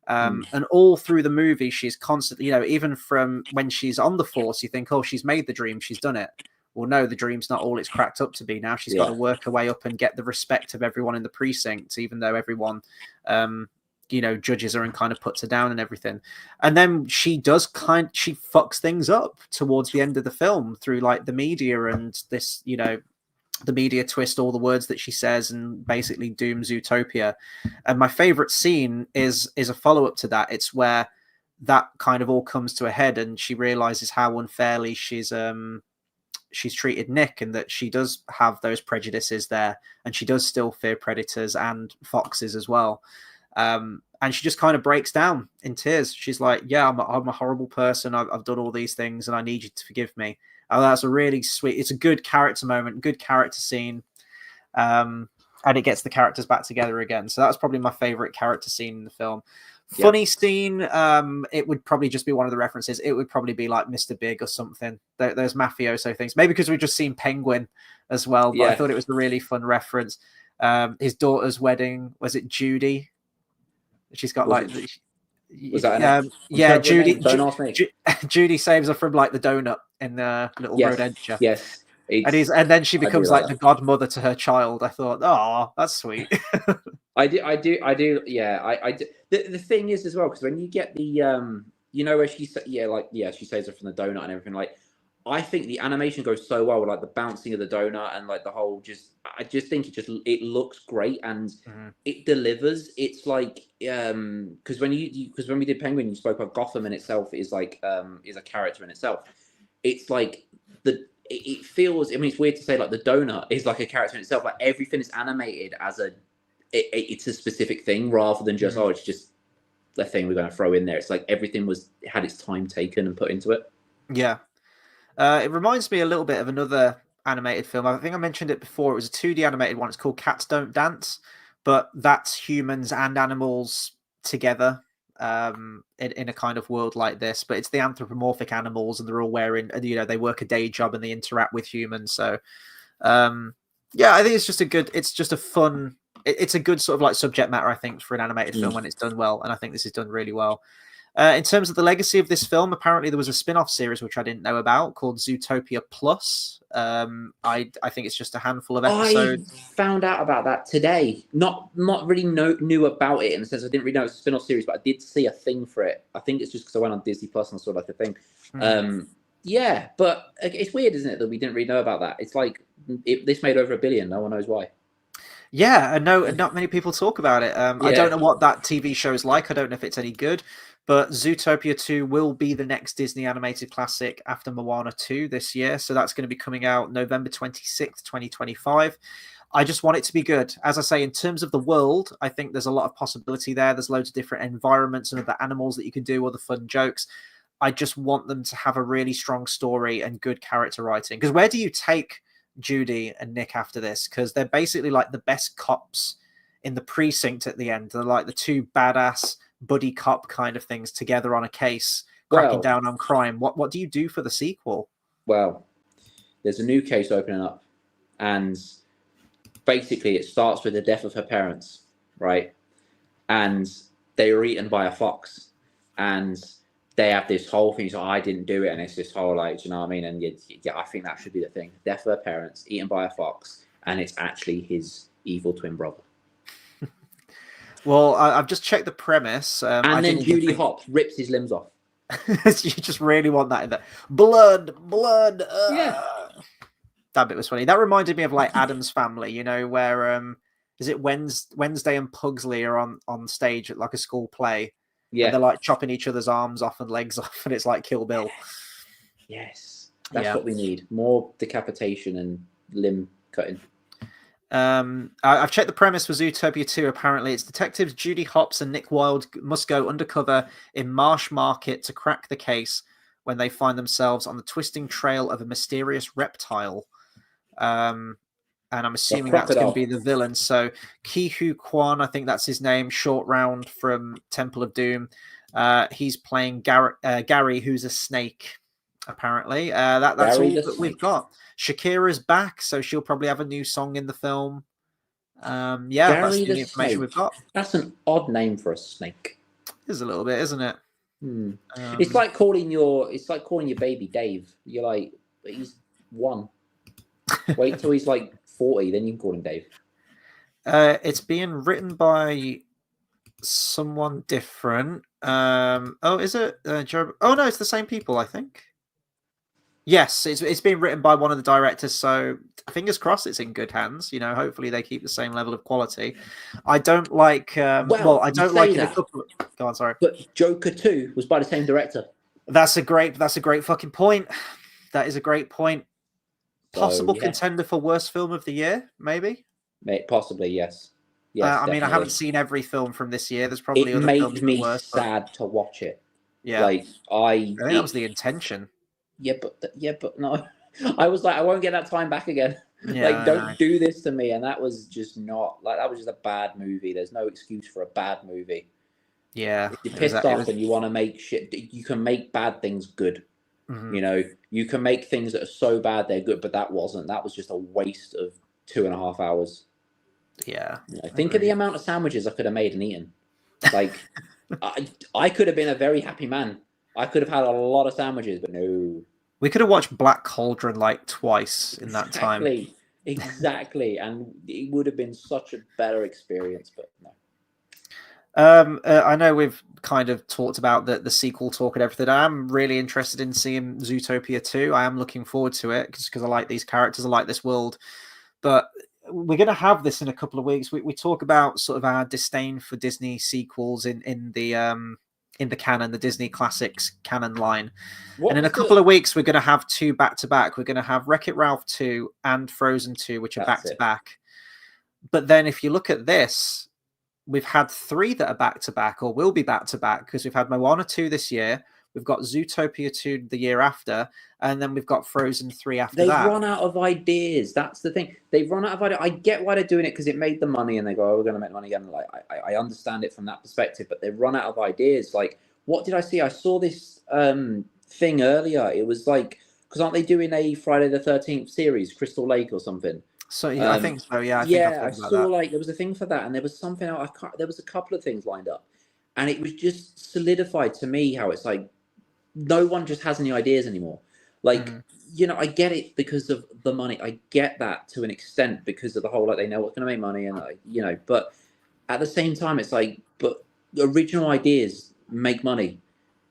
Speaker 1: And all through the movie, she's constantly, even from when she's on the Force, you think, oh, she's made the dream, she's done it. well, no, the dream's not all it's cracked up to be. Now she's got to work her way up and get the respect of everyone in the precinct, even though everyone, judges her and kind of puts her down and everything. And then she fucks things up towards the end of the film through like the media and this, the media twist all the words that she says and basically dooms Zootopia. And my favorite scene is a follow-up to that. It's where that kind of all comes to a head and she realizes how unfairly she's treated Nick, and that she does have those prejudices there, and she does still fear predators and foxes as well. And she just kind of breaks down in tears. She's like, yeah, I'm a horrible person. I've done all these things and I need you to forgive me. That's a really sweet, it's a good character moment, good character scene. And it gets the characters back together again. So that's probably my favorite character scene in the film. Funny scene, it would probably just be one of the references. It would probably be like Mr. Big or something. Those mafioso things. Maybe because we've just seen Penguin as well. But I thought it was a really fun reference. His daughter's wedding, was it Judy? She's got
Speaker 2: was that
Speaker 1: Judy. Judy saves her from like the donut in the Little Rodentia.
Speaker 2: Yes.
Speaker 1: And then she becomes like the godmother to her child. I thought, oh, that's sweet.
Speaker 2: I do. Yeah, The thing is as well, because when you get the where she she saves her from the donut and everything. Like, I think the animation goes so well with like the bouncing of the donut and like the whole I just think it looks great and it delivers. It's like because when we did Penguin, you spoke about Gotham in itself is like is a character in itself. It's like it feels. I mean, it's weird to say like the donut is like a character in itself. Like everything is animated as it's a specific thing rather than just it's just the thing we're going to throw in there. It's like everything had its time taken and put into it.
Speaker 1: Yeah. It reminds me a little bit of another animated film. I think I mentioned it before. It was a 2D animated one. It's called Cats Don't Dance, but that's humans and animals together in a kind of world like this. But it's the anthropomorphic animals, and they're all wearing, they work a day job and they interact with humans. So, I think it's just a fun. It's a good sort of like subject matter, I think, for an animated film when it's done well, and I think this is done really well. In terms of the legacy of this film, apparently there was a spin-off series which I didn't know about called Zootopia Plus. I think it's just a handful of episodes.
Speaker 2: I found out about that today. Not really knew about it in the sense I didn't really know it was a spin-off series, but I did see a thing for it. I think it's just because I went on Disney Plus and saw like a thing. Yeah, but it's weird, isn't it, that we didn't really know about that? It's like this made over $1 billion. No one knows why.
Speaker 1: Yeah, no, not many people talk about it. I don't know what that TV show is like. I don't know if it's any good. But Zootopia 2 will be the next Disney animated classic after Moana 2 this year. So that's going to be coming out November 26th, 2025. I just want it to be good. As I say, in terms of the world, I think there's a lot of possibility there. There's loads of different environments and other animals that you can do, other fun jokes. I just want them to have a really strong story and good character writing. Because where do you take Judy and Nick after this? Because they're basically like the best cops in the precinct at the end. They're like the two badass buddy cop kind of things together on a case, cracking down on crime. What do you do for the sequel?
Speaker 2: Well, there's a new case opening up, and basically it starts with the death of her parents, right? And they were eaten by a fox, and they have this whole thing. So I didn't do it, and it's this whole like, you know what I mean? And yeah, I think that should be the thing: death of her parents, eaten by a fox, and it's actually his evil twin brother.
Speaker 1: Well, I've just checked the premise.
Speaker 2: And then Judy Hopps rips his limbs off.
Speaker 1: You just really want that in there. Blood.
Speaker 2: Yeah.
Speaker 1: That bit was funny. That reminded me of like Addams Family, where is it Wednesday and Pugsley are on stage at like a school play. Yeah. And they're like chopping each other's arms off and legs off, and it's like Kill Bill.
Speaker 2: Yes. That's what we need. More decapitation and limb cutting.
Speaker 1: I've checked the premise for Zootopia 2. Apparently, it's detectives Judy Hopps and Nick Wilde must go undercover in Marsh Market to crack the case when they find themselves on the twisting trail of a mysterious reptile. And I'm assuming that's going to be the villain. So Ki-Hu Kwan, I think that's his name, Short Round from Temple of Doom. He's playing Gary, who's a snake. Apparently, that's all that we've got. Shakira's back, so she'll probably have a new song in the film. That's the information we've got.
Speaker 2: That's an odd name for a snake.
Speaker 1: It is a little bit, isn't it?
Speaker 2: It's like calling your baby Dave. You're like, he's one. Wait till he's like 40, then you can call him Dave.
Speaker 1: It's being written by someone different. Oh, is it Joe? Oh no, it's the same people, I think. Yes, it's being written by one of the directors, so fingers crossed it's in good hands. You know, hopefully they keep the same level of quality. I don't like. Well, I
Speaker 2: You
Speaker 1: don't
Speaker 2: say
Speaker 1: like in a
Speaker 2: that,
Speaker 1: couple. Go on, sorry.
Speaker 2: but Joker 2 was by the same director.
Speaker 1: That's a great fucking point. That is a great point. Possible contender for worst film of the year, maybe.
Speaker 2: Possibly, yes. Yes,
Speaker 1: I mean, I
Speaker 2: definitely.
Speaker 1: haven't seen every film from this year. There's probably
Speaker 2: It
Speaker 1: other films
Speaker 2: made me
Speaker 1: worse,
Speaker 2: sad to watch it.
Speaker 1: Yeah,
Speaker 2: like
Speaker 1: I think that was the intention.
Speaker 2: Yeah, but no. I was like, I won't get that time back again.
Speaker 1: Yeah,
Speaker 2: like, don't do this to me. And that was just not like that was just a bad movie. There's no excuse for a bad movie.
Speaker 1: Yeah,
Speaker 2: if you're pissed off and you want to make shit, you can make bad things good.
Speaker 1: Mm-hmm.
Speaker 2: You know, you can make things that are so bad they're good, but that wasn't. That was just a waste of 2.5 hours.
Speaker 1: Yeah.
Speaker 2: Think of the amount of sandwiches I could have made and eaten. Like, I could have been a very happy man. I could have had a lot of sandwiches, but no.
Speaker 1: We could have watched Black Cauldron like twice in that time.
Speaker 2: Exactly. And it would have been such a better experience, but no.
Speaker 1: I know we've kind of talked about the sequel talk and everything. I am really interested in seeing Zootopia 2. I am looking forward to it because I like these characters, I like this world. But we're going to have this in a couple of weeks. We talk about sort of our disdain for Disney sequels in the canon, the Disney classics canon line. And in a couple of weeks, we're going to have 2 back-to-back. We're going to have Wreck-It Ralph 2 and Frozen 2, which are back-to-back. But then if you look at this, we've had 3 that are back-to-back or will be back-to-back because we've had Moana 2 this year. We've got Zootopia 2 the year after, and then we've got Frozen 3 after that.
Speaker 2: They've run out of ideas. That's the thing. They've run out of ideas. I get why they're doing it because it made the money, and they go, "Oh, we're going to make money again." Like, I understand it from that perspective, but they've run out of ideas. Like, what did I see? I saw this thing earlier. It was like, because aren't they doing a Friday the 13th series, Crystal Lake or something?
Speaker 1: So yeah, I think so. Yeah,
Speaker 2: I saw like there was a thing for that, and there was something else. There was a couple of things lined up, and it was just solidified to me how it's like no one just has any ideas anymore. Like, you know, I get it because of the money. I get that to an extent because of the whole like they know what's going to make money, and you know, but at the same time, it's like, but original ideas make money.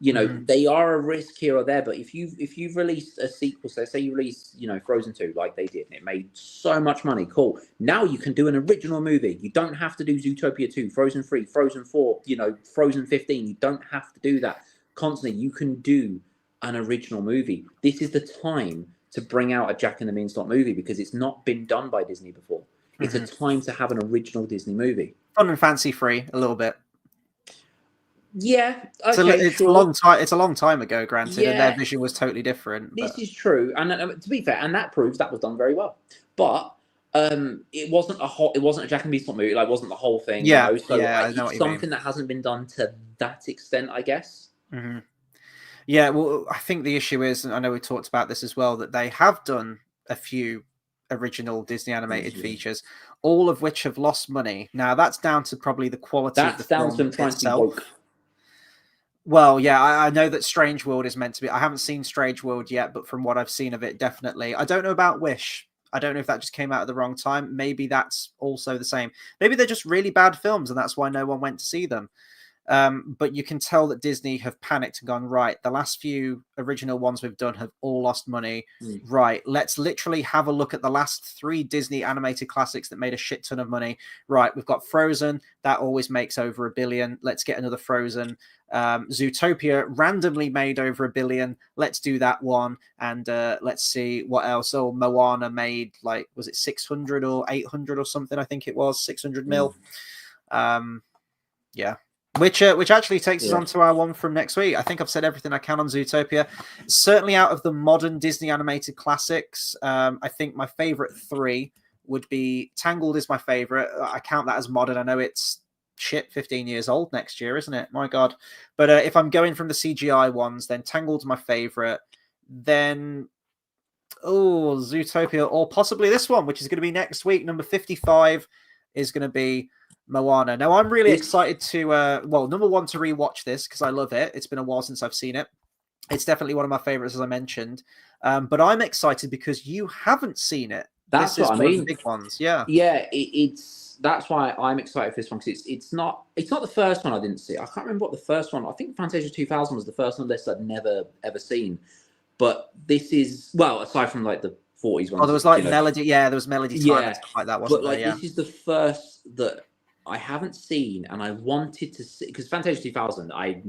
Speaker 2: You know, they are a risk here or there, but if you've released a sequel, so say you release, you know, Frozen 2 like they did, and it made so much money, cool. Now you can do an original movie. You don't have to do Zootopia 2, Frozen 3, Frozen 4, you know, Frozen 15. You don't have to do that constantly. You can do an original movie. This is the time to bring out a Jack and the Beanstalk movie because it's not been done by Disney before. It's a time to have an original Disney movie.
Speaker 1: Fun and fancy free, a little bit.
Speaker 2: Yeah, okay,
Speaker 1: it's a long time. It's a long time ago, granted, and their vision was totally different.
Speaker 2: This is true, and to be fair, and that proves that was done very well. But it wasn't a Jack and Beanstalk movie. Like, it wasn't the whole thing.
Speaker 1: Yeah,
Speaker 2: you know? So
Speaker 1: I know
Speaker 2: it's something that hasn't been done to that extent, I guess.
Speaker 1: Yeah, well, I think the issue is, and I know we talked about this as well, that they have done a few original Disney animated features, all of which have lost money. Now, that's down to probably the quality of the film
Speaker 2: to them trying
Speaker 1: itself.
Speaker 2: To be woke.
Speaker 1: Well, yeah, I know that Strange World is meant to be. I haven't seen Strange World yet, but from what I've seen of it, definitely. I don't know about Wish. I don't know if that just came out at the wrong time. Maybe that's also the same. Maybe they're just really bad films, and that's why no one went to see them. But you can tell that Disney have panicked and gone, right, the last few original ones we've done have all lost money. Right, let's literally have a look at the last 3 Disney animated classics that made a shit ton of money. Right, we've got Frozen. That always makes over $1 billion. Let's get another Frozen. Zootopia randomly made over $1 billion. Let's do that one. And let's see what else. Oh, Moana made, like, was it 600 or 800 or something? I think it was 600 mil. Yeah. Which actually takes us on to our one from next week. I think I've said everything I can on Zootopia. Certainly out of the modern Disney animated classics, I think my favorite 3 would be Tangled is my favorite. I count that as modern. I know it's 15 years old next year, isn't it? My God. But if I'm going from the CGI ones, then Tangled's my favorite. Then, Zootopia, or possibly this one, which is going to be next week. Number 55 is going to be Moana. Now, I'm really excited to, number one, to rewatch this because I love it. It's been a while since I've seen it. It's definitely one of my favorites, as I mentioned. But I'm excited because you haven't seen it.
Speaker 2: That's
Speaker 1: is
Speaker 2: what I
Speaker 1: one of the
Speaker 2: mean.
Speaker 1: big ones. Yeah.
Speaker 2: Yeah, it's that's why I'm excited for this one, because it's not the first one I didn't see. I can't remember what the first one. I think Fantasia 2000 was the first one list I'd never ever seen. But this is, well, aside from like the 40s
Speaker 1: Oh,
Speaker 2: ones,
Speaker 1: there was like
Speaker 2: you know,
Speaker 1: Melody. Yeah, there was Melody Time and
Speaker 2: yeah.
Speaker 1: stuff like that,
Speaker 2: But
Speaker 1: wasn't there?
Speaker 2: like
Speaker 1: Yeah.
Speaker 2: this is the first that I haven't seen, and I wanted to see, because Fantasia 2000, I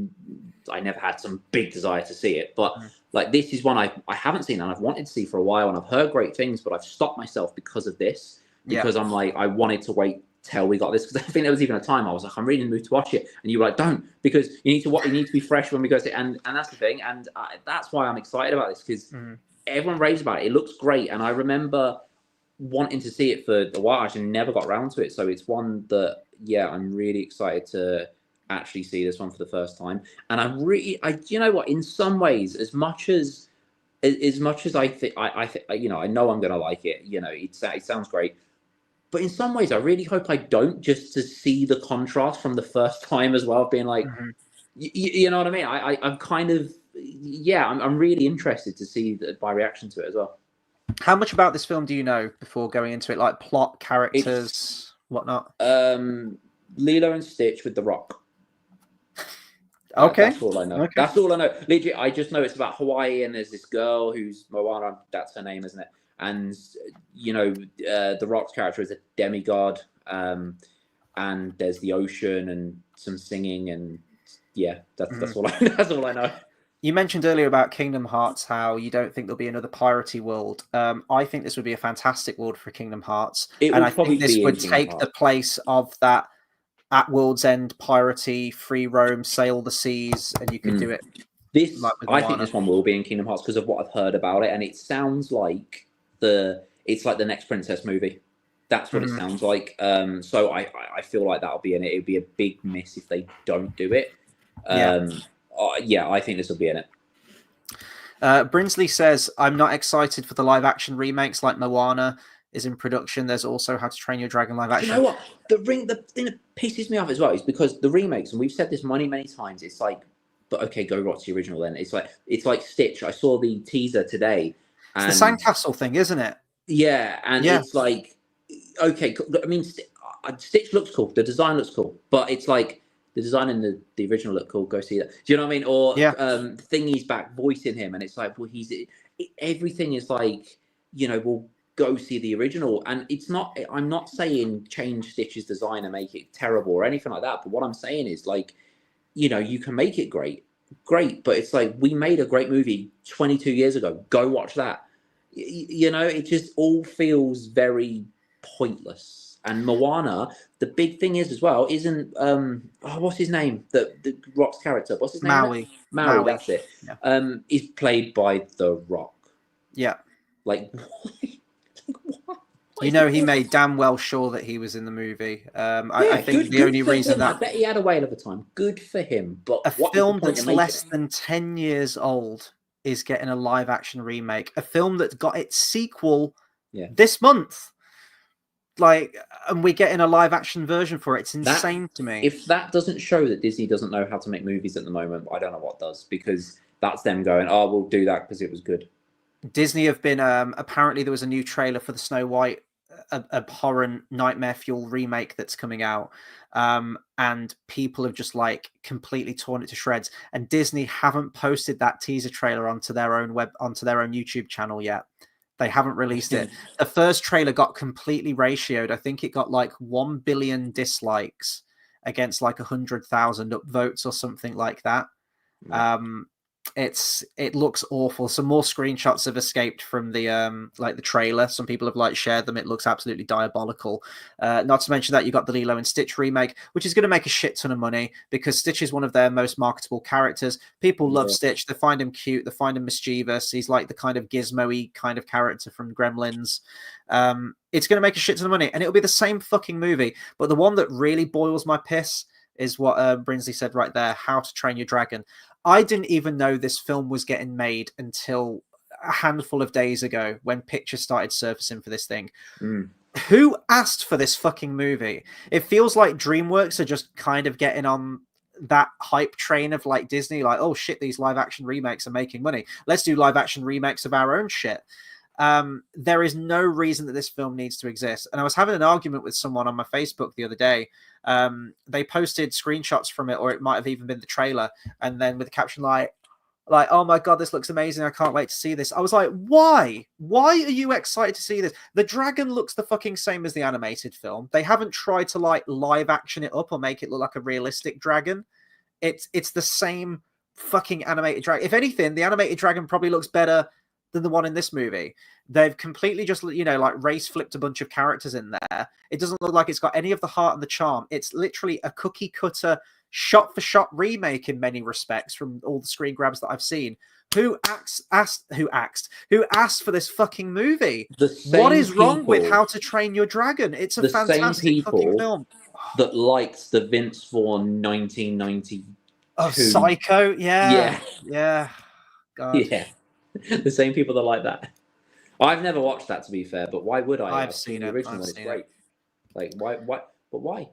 Speaker 2: never had some big desire to see it, but like this is one I haven't seen and I've wanted to see for a while, and I've heard great things, but I've stopped myself because of this, because I'm like, I wanted to wait till we got this, because I think there was even a time I was like, I'm really in the mood to watch it, and you were like, don't, because you need to be fresh when we go to, and that's the thing, and that's why I'm excited about this, because everyone raves about it. It looks great, and I remember wanting to see it for a while. I actually never got around to it, so it's one that, yeah, I'm really excited to actually see this one for the first time. And you know what, in some ways, as much as I think, you know, I know I'm gonna like it, you know, it sounds great, but in some ways I really hope I don't, just to see the contrast from the first time as well, being like, you know what I mean, I'm kind of, yeah, I'm really interested to see my reaction to it as well.
Speaker 1: How much about this film do you know before going into it? Like plot, characters, whatnot?
Speaker 2: Lilo and Stitch with The Rock.
Speaker 1: Okay.
Speaker 2: That's all I know.
Speaker 1: Okay.
Speaker 2: That's all I know. Legit, I just know it's about Hawaii, and there's this girl who's Moana. That's her name, isn't it? And you know, The Rock's character is a demigod. And there's the ocean and some singing, and yeah, that's all that's all I know.
Speaker 1: You mentioned earlier about Kingdom Hearts, how you don't think there'll be another piratey world. I think this would be a fantastic world for Kingdom Hearts, and I think this would take the place of that at World's End piratey, free roam, sail the seas, and you could do it.
Speaker 2: I think this one will be in Kingdom Hearts because of what I've heard about it, and it sounds like it's like the next Princess movie. That's what it sounds like. So I feel like that'll be in it. It'd be a big miss if they don't do it. Yeah, I think this will be in it.
Speaker 1: Brinsley says, I'm not excited for the live action remakes like Moana is in production. There's also How to Train Your Dragon live action.
Speaker 2: You know what? The thing that pisses me off as well is because the remakes, and we've said this many times, it's like, but okay, go watch the original then. It's like Stitch. I saw the teaser today. And,
Speaker 1: it's the sandcastle thing, isn't it?
Speaker 2: Yeah, and it's like, okay, I mean, Stitch looks cool. The design looks cool, but it's like, the design in the original looked cool. Go see that. Do you know what I mean? Or Thingy's back voicing him, and it's like, well, everything is like, you know, well, go see the original. And it's not. I'm not saying change Stitch's design and make it terrible or anything like that. But what I'm saying is, like, you know, you can make it great, but it's like, we made a great movie 22 years ago. Go watch that. You know, it just all feels very pointless. And Moana, the big thing is as well, isn't what's his name? The Rock's character. What's his name? Maui. That's it. Yeah. Is played by The Rock.
Speaker 1: Yeah.
Speaker 2: Like,
Speaker 1: why? You know, he made damn well sure that he was in the movie. I think the only reason that
Speaker 2: I bet he had a whale of a time. Good for him. But
Speaker 1: a film that's less than 10 years old is getting a live action remake. A film that got its sequel this month. Like, and we're getting a live action version for it. It's insane to me.
Speaker 2: If that doesn't show that Disney doesn't know how to make movies at the moment, I don't know what does, because that's them going, oh, we'll do that because it was good.
Speaker 1: Disney have been, apparently there was a new trailer for the Snow White abhorrent nightmare fuel remake that's coming out. And people have just like completely torn it to shreds. And Disney haven't posted that teaser trailer onto their own YouTube channel yet. They haven't released it. The first trailer got completely ratioed. I think it got like 1 billion dislikes against like 100,000 upvotes or something like that. It looks awful. Some more screenshots have escaped from the like the trailer. Some people have like shared them. It looks absolutely diabolical. Not to mention that you got the Lilo and Stitch remake, which is going to make a shit ton of money because Stitch is one of their most marketable characters. People love Stitch. They find him cute. They find him mischievous. He's like the kind of gizmo-y kind of character from Gremlins. It's going to make a shit ton of money, and it'll be the same fucking movie. But the one that really boils my piss is what Brinsley said right there, How to Train Your Dragon. I didn't even know this film was getting made until a handful of days ago when pictures started surfacing for this thing. Who asked for this fucking movie? It feels like DreamWorks are just kind of getting on that hype train of like Disney, like, oh shit, these live action remakes are making money. Let's do live action remakes of our own shit. There is no reason that this film needs to exist. And I was having an argument with someone on my Facebook the other day. They posted screenshots from it, or it might have even been the trailer, and then with the caption like, oh my god, this looks amazing, I can't wait to see this. I was like, why are you excited to see this? The dragon looks the fucking same as the animated film. They haven't tried to like live action it up or make it look like a realistic dragon. It's the same fucking animated dragon. If anything, the animated dragon probably looks better than the one in this movie. They've completely just, like race flipped a bunch of characters in there. It doesn't look like it's got any of the heart and the charm. It's literally a cookie cutter shot for shot remake in many respects from all the screen grabs that I've seen. Who asked for this fucking movie? What is wrong with How to Train Your Dragon? It's a fantastic fucking film.
Speaker 2: That liked the Vince Vaughn 1992.
Speaker 1: Oh, Psycho, yeah. God.
Speaker 2: Yeah, the same people that like that. I've never watched that, to be fair, but why would I?
Speaker 1: I've seen
Speaker 2: the
Speaker 1: it.
Speaker 2: original one. It's great. Like, why? But why?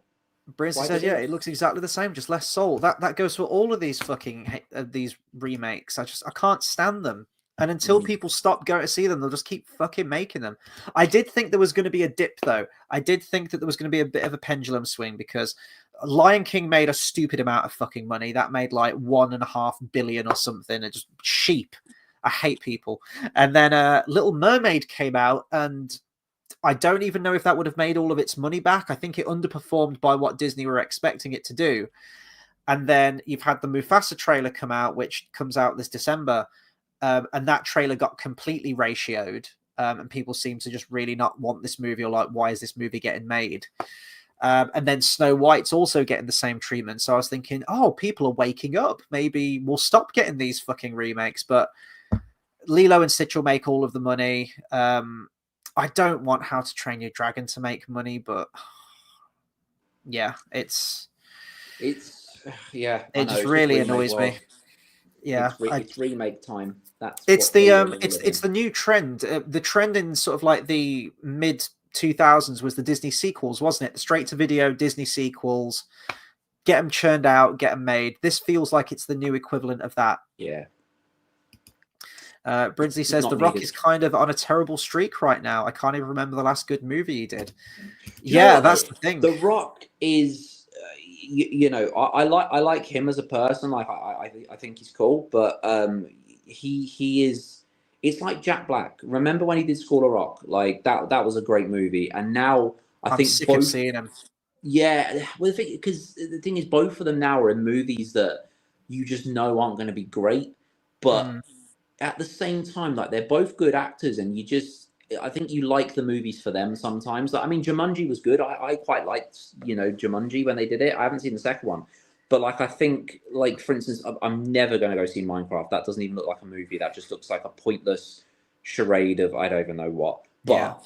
Speaker 1: Brinsley said, yeah, it looks exactly the same, just less soul. That goes for all of these fucking these remakes. I can't stand them. And until people stop going to see them, they'll just keep fucking making them. I did think there was going to be a dip, though. I did think that there was going to be a bit of a pendulum swing, because Lion King made a stupid amount of fucking money. That made like $1.5 billion or something. It's just cheap. I hate people. And then Little Mermaid came out, and I don't even know if that would have made all of its money back. I think it underperformed by what Disney were expecting it to do. And then you've had the Mufasa trailer come out, which comes out this December. And that trailer got completely ratioed. And people seem to just really not want this movie, or like, why is this movie getting made? And then Snow White's also getting the same treatment. So I was thinking, oh, people are waking up. Maybe we'll stop getting these fucking remakes. But Lilo and Stitch will make all of the money. I don't want How to Train Your Dragon to make money, but yeah, it just really annoys me. Yeah,
Speaker 2: it's remake time.
Speaker 1: It's the new trend. The trend in sort of like the mid 2000s was the Disney sequels, wasn't it? The straight to video Disney sequels, get them churned out, get them made. This feels like it's the new equivalent of that.
Speaker 2: Yeah.
Speaker 1: Brinsley says The Rock is kind of on a terrible streak right now. I can't even remember the last good movie he did. Yeah, that's the thing.
Speaker 2: The Rock is, I like him as a person. Like I think he's cool, but he is. It's like Jack Black. Remember when he did School of Rock? Like that was a great movie, and now I'm think
Speaker 1: sick of seeing him.
Speaker 2: Yeah, well, because the thing is, both of them now are in movies that you just know aren't going to be great, but. At the same time, like, they're both good actors, and I think you like the movies for them sometimes. Like, I mean, Jumanji was good. I quite liked, Jumanji when they did it. I haven't seen the second one. But, like, I think, like, for instance, I'm never going to go see Minecraft. That doesn't even look like a movie. That just looks like a pointless charade of I don't even know what. But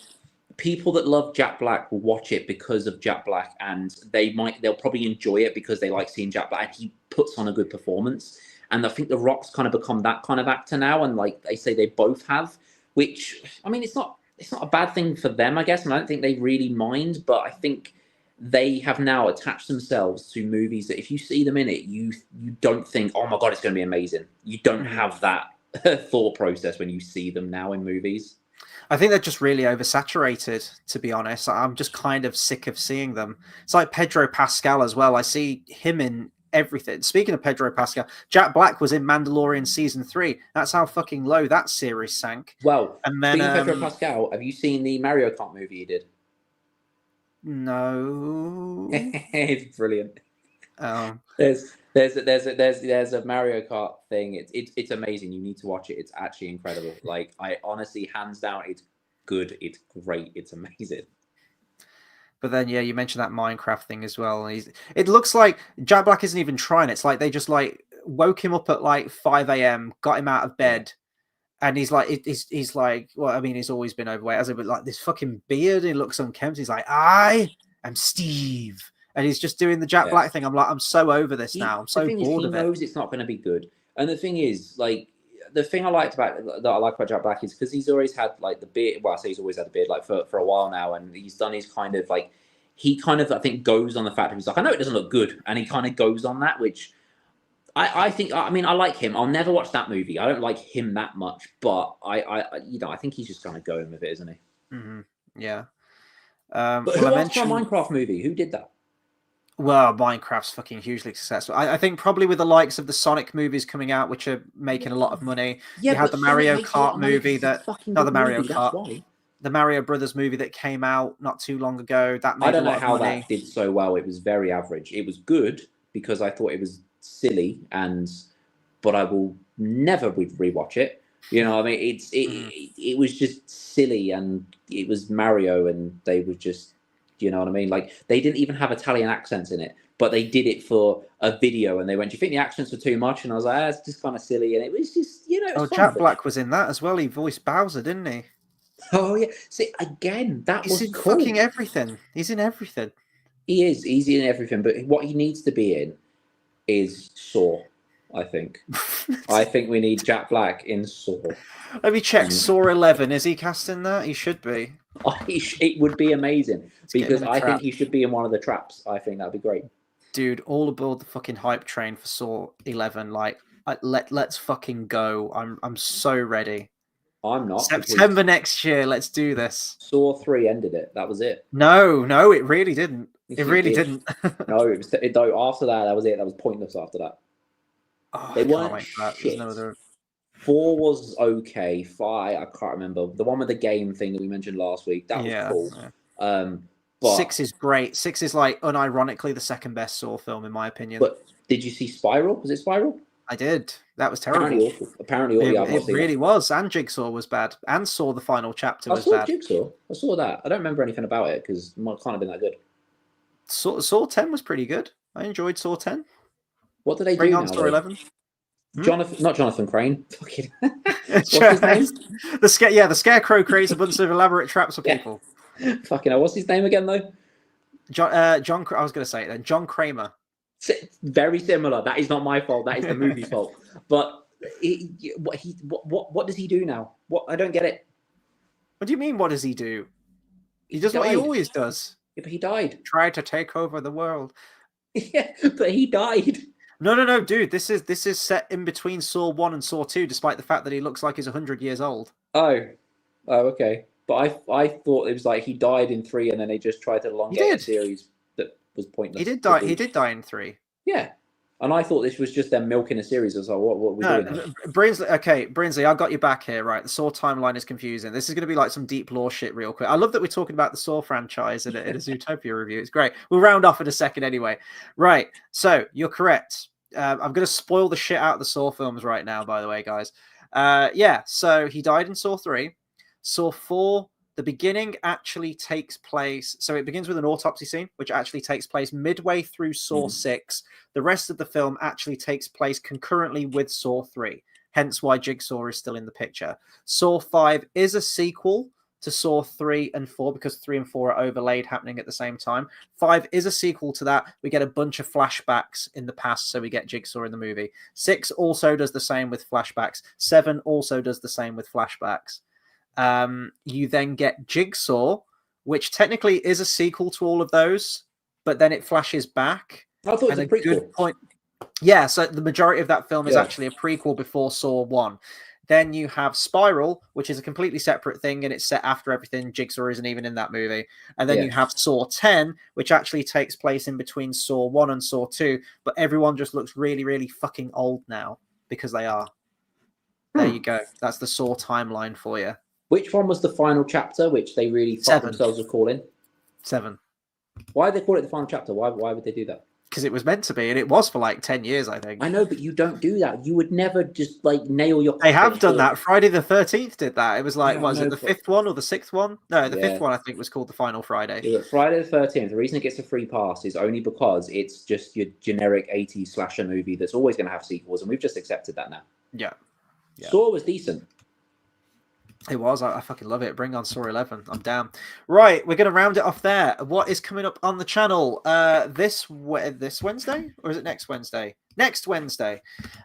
Speaker 2: people that love Jack Black will watch it because of Jack Black, and they'll probably enjoy it because they like seeing Jack Black, and he puts on a good performance. And I think The Rock's kind of become that kind of actor now, and like they say, they both have. Which, I mean, it's not a bad thing for them, I guess, and I don't think they really mind. But I think they have now attached themselves to movies that if you see them in it, you don't think, oh my god, it's going to be amazing. You don't have that thought process when you see them now in movies.
Speaker 1: I think they're just really oversaturated, to be honest. I'm just kind of sick of seeing them. It's like Pedro Pascal as well. I see him in everything. Speaking of Pedro Pascal, Jack Black was in Mandalorian season 3. That's how fucking low that series sank.
Speaker 2: Well, and then Pedro Pascal, have you seen the Mario Kart movie he did?
Speaker 1: No.
Speaker 2: It's brilliant.
Speaker 1: Oh.
Speaker 2: There's a Mario Kart thing. It's amazing. You need to watch it. It's actually incredible. Like, I honestly, hands down, it's good. It's great. It's amazing.
Speaker 1: But then, yeah, you mentioned that Minecraft thing as well. It looks like Jack Black isn't even trying. It's like they just like woke him up at like 5 a.m., got him out of bed, and he's like, well, I mean, he's always been overweight, but like this fucking beard, he looks unkempt. He's like, I am Steve, and he's just doing the Jack Black thing. I'm like, I'm so over this now. I'm so bored of it.
Speaker 2: He knows it's not going to be good. And the thing is, like, the thing I like about Jack Black is because he's always had like the beard. Well, I say he's always had the beard like for a while now, and he's done his kind of like I think goes on the fact that he's like, I know it doesn't look good, and he kind of goes on that, which I think I mean I like him. I'll never watch that movie. I don't like him that much, but I think he's just kind of going with it, isn't he?
Speaker 1: Hmm. Yeah.
Speaker 2: But
Speaker 1: Well, I
Speaker 2: who asked for a
Speaker 1: mentioned.
Speaker 2: Minecraft movie? Who did that?
Speaker 1: Well, Minecraft's fucking hugely successful. I think probably with the likes of the Sonic movies coming out, which are making a lot of money.
Speaker 2: Yeah,
Speaker 1: You had
Speaker 2: but
Speaker 1: the
Speaker 2: Sonic
Speaker 1: Mario
Speaker 2: makes a lot
Speaker 1: Kart
Speaker 2: of money because
Speaker 1: movie
Speaker 2: it's a
Speaker 1: that,
Speaker 2: fucking
Speaker 1: not the
Speaker 2: good
Speaker 1: Mario
Speaker 2: movie. That's
Speaker 1: Kart,
Speaker 2: why.
Speaker 1: the Mario Brothers movie that came out not too long ago. That
Speaker 2: I
Speaker 1: made a
Speaker 2: don't know
Speaker 1: lot of
Speaker 2: how
Speaker 1: money.
Speaker 2: that did so well. It was very average. It was good because I thought it was silly, but I will never rewatch it. You know, I mean,
Speaker 1: Mhm.
Speaker 2: it was just silly, and it was Mario, and they were just, you know what I mean? Like they didn't even have Italian accents in it, but they did it for a video, and they went, "Do you think the accents were too much?" And I was like, "It's just kind of silly," and it was just, it was
Speaker 1: Oh,
Speaker 2: fun.
Speaker 1: Jack
Speaker 2: But
Speaker 1: Black was in that as well. He voiced Bowser, didn't he?
Speaker 2: oh yeah, see again, that
Speaker 1: He's
Speaker 2: was
Speaker 1: in fucking
Speaker 2: cool.
Speaker 1: everything. He's in everything.
Speaker 2: He is easy in everything, but what he needs to be in is Saw. I think. I think we need Jack Black in Saw.
Speaker 1: Let me check.
Speaker 2: And
Speaker 1: Saw 11. Is he cast in that? He should be.
Speaker 2: it would be amazing
Speaker 1: Let's get him
Speaker 2: because
Speaker 1: in a
Speaker 2: I think
Speaker 1: trap.
Speaker 2: he should be in one of the traps. I think that'd be great.
Speaker 1: Dude, all aboard the fucking hype train for Saw 11. Like, let's fucking go. I'm so ready.
Speaker 2: I'm not because
Speaker 1: September next year. Let's do this.
Speaker 2: Saw 3 ended it. That was it.
Speaker 1: No, it really didn't. It
Speaker 2: Yes, it
Speaker 1: really
Speaker 2: did.
Speaker 1: didn't.
Speaker 2: No, it was though. After that, that was it. That was pointless. After that,
Speaker 1: Oh,
Speaker 2: they
Speaker 1: I can't
Speaker 2: weren't
Speaker 1: wait for that. There's no
Speaker 2: shit.
Speaker 1: other.
Speaker 2: 4 was okay. 5, I can't remember. The one with the game thing that we mentioned last week, that was
Speaker 1: Yeah.
Speaker 2: cool.
Speaker 1: Yeah.
Speaker 2: But
Speaker 1: 6 is great. 6 is like unironically the second best Saw film in my opinion.
Speaker 2: did you see Spiral? Was it Spiral?
Speaker 1: I did. That was
Speaker 2: Apparently
Speaker 1: terrible.
Speaker 2: awful. Apparently awful. Yeah, I've not
Speaker 1: It
Speaker 2: seen
Speaker 1: really
Speaker 2: that.
Speaker 1: was. And Jigsaw was bad. And Saw the final chapter
Speaker 2: I
Speaker 1: was
Speaker 2: saw
Speaker 1: bad.
Speaker 2: Jigsaw. I saw that. I don't remember anything about it because it might kind of been that good.
Speaker 1: Saw 10 was pretty good. I enjoyed Saw 10.
Speaker 2: What do they
Speaker 1: Bring
Speaker 2: do
Speaker 1: on
Speaker 2: now
Speaker 1: Saw
Speaker 2: though?
Speaker 1: 11.
Speaker 2: Jonathan, not Jonathan Crane. Fucking, what's his name?
Speaker 1: The Scarecrow creates a bunch of elaborate traps for
Speaker 2: Yeah.
Speaker 1: people.
Speaker 2: Fucking hell, what's his name again though?
Speaker 1: John, I was going to say it then. John Kramer.
Speaker 2: Very similar. That is not my fault. That is the movie's fault. But what does he do now? What I don't get it.
Speaker 1: What do you mean? What does he do? He
Speaker 2: He
Speaker 1: does what he
Speaker 2: died.
Speaker 1: always does.
Speaker 2: Yeah, but he died.
Speaker 1: Try to take over the world.
Speaker 2: Yeah, but he died.
Speaker 1: No, dude. This is set in between Saw 1 and Saw 2, despite the fact that he looks like he's 100 years old.
Speaker 2: Oh, okay. But I thought it was like he died in 3, and then they just tried to elongate a series that was pointless.
Speaker 1: He did die. He did die in 3.
Speaker 2: Yeah, and I thought this was just them milking a series. I was like, what are we doing here?
Speaker 1: Brinsley, I got you back here, right? The Saw timeline is confusing. This is going to be like some deep lore shit real quick. I love that we're talking about the Saw franchise in a Zootopia review. It's great. We'll round off in a second anyway. Right, so you're correct. I'm going to spoil the shit out of the Saw films right now, by the way, guys. So he died in Saw 3. Saw 4, the beginning actually takes place. So it begins with an autopsy scene, which actually takes place midway through Saw 6. The rest of the film actually takes place concurrently with Saw 3. Hence why Jigsaw is still in the picture. Saw 5 is a sequel to Saw 3 and 4 because 3 and 4 are overlaid happening at the same time. 5 is a sequel to that. We get a bunch of flashbacks in the past, so we get Jigsaw in the movie. 6 also does the same with flashbacks. 7 also does the same with flashbacks. You then get Jigsaw, which technically is a sequel to all of those, but then it flashes back.
Speaker 2: I thought it was a prequel.
Speaker 1: Good point. Yeah, so the majority of that film is actually a prequel before Saw 1. Then you have Spiral, which is a completely separate thing, and it's set after everything. Jigsaw isn't even in that movie. And then you have Saw 10, which actually takes place in between Saw 1 and Saw 2, but everyone just looks really, really fucking old now because they are. There you go. That's the Saw timeline for you.
Speaker 2: Which one was the final chapter, which they really fucked themselves with calling?
Speaker 1: 7.
Speaker 2: Why did they call it the final chapter? Why would they do that?
Speaker 1: Because it was meant to be, and it was for like 10 years, I think.
Speaker 2: I know, but you don't do that. You would never just like nail your.
Speaker 1: They have done that. Friday the 13th did that. It was like,
Speaker 2: was
Speaker 1: it the 5th one or the 6th one? No, the 5th one I think was called the Final Friday.
Speaker 2: Yeah, Friday the 13th. The reason it gets a free pass is only because it's just your generic 80s slasher movie that's always going to have sequels, and we've just accepted that now.
Speaker 1: Yeah.
Speaker 2: Saw was decent.
Speaker 1: It was. I fucking love it. Bring on Saw 11. I'm down. Right, we're going to round it off there. What is coming up on the channel this Wednesday? Or is it next Wednesday? Next Wednesday.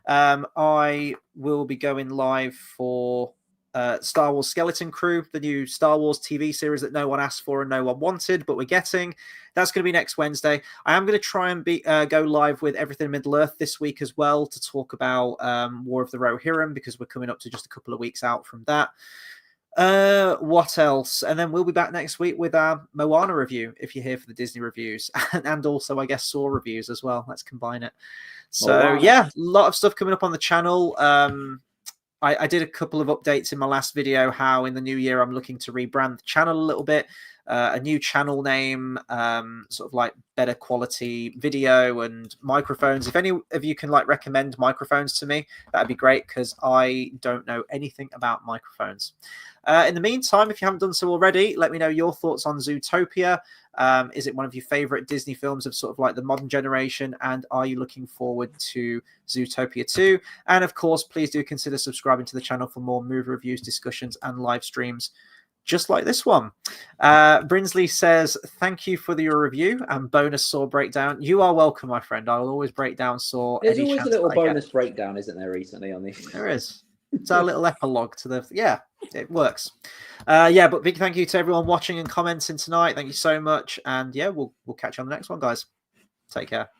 Speaker 1: I will be going live for Star Wars Skeleton Crew, the new Star Wars TV series that no one asked for and no one wanted, but we're getting. That's going to be next Wednesday. I am going to try and go live with Everything in Middle-earth this week as well to talk about War of the Rohirrim, because we're coming up to just a couple of weeks out from that. What else? And then we'll be back next week with our Moana review, if you're here for the Disney reviews, and also, I guess, Saw reviews as well. Let's combine it. So, yeah, a lot of stuff coming up on the channel. I did a couple of updates in my last video, how in the new year I'm looking to rebrand the channel a little bit. A new channel name, sort of like better quality video and microphones. If any of you can like recommend microphones to me, that'd be great, because I don't know anything about microphones. In the meantime, if you haven't done so already, let me know your thoughts on Zootopia. Is it one of your favorite Disney films of sort of like the modern generation? And are you looking forward to Zootopia 2? And of course, please do consider subscribing to the channel for more movie reviews, discussions, and live streams just like this one. Brinsley says, thank you for your review and bonus Saw breakdown. You are welcome, my friend. I will always break down Saw.
Speaker 2: There's always a little bonus breakdown, isn't there, recently on these?
Speaker 1: There is. It's our little epilogue to the... Yeah, it works. Yeah, but big thank you to everyone watching and commenting tonight. Thank you so much. And yeah, we'll catch you on the next one, guys. Take care.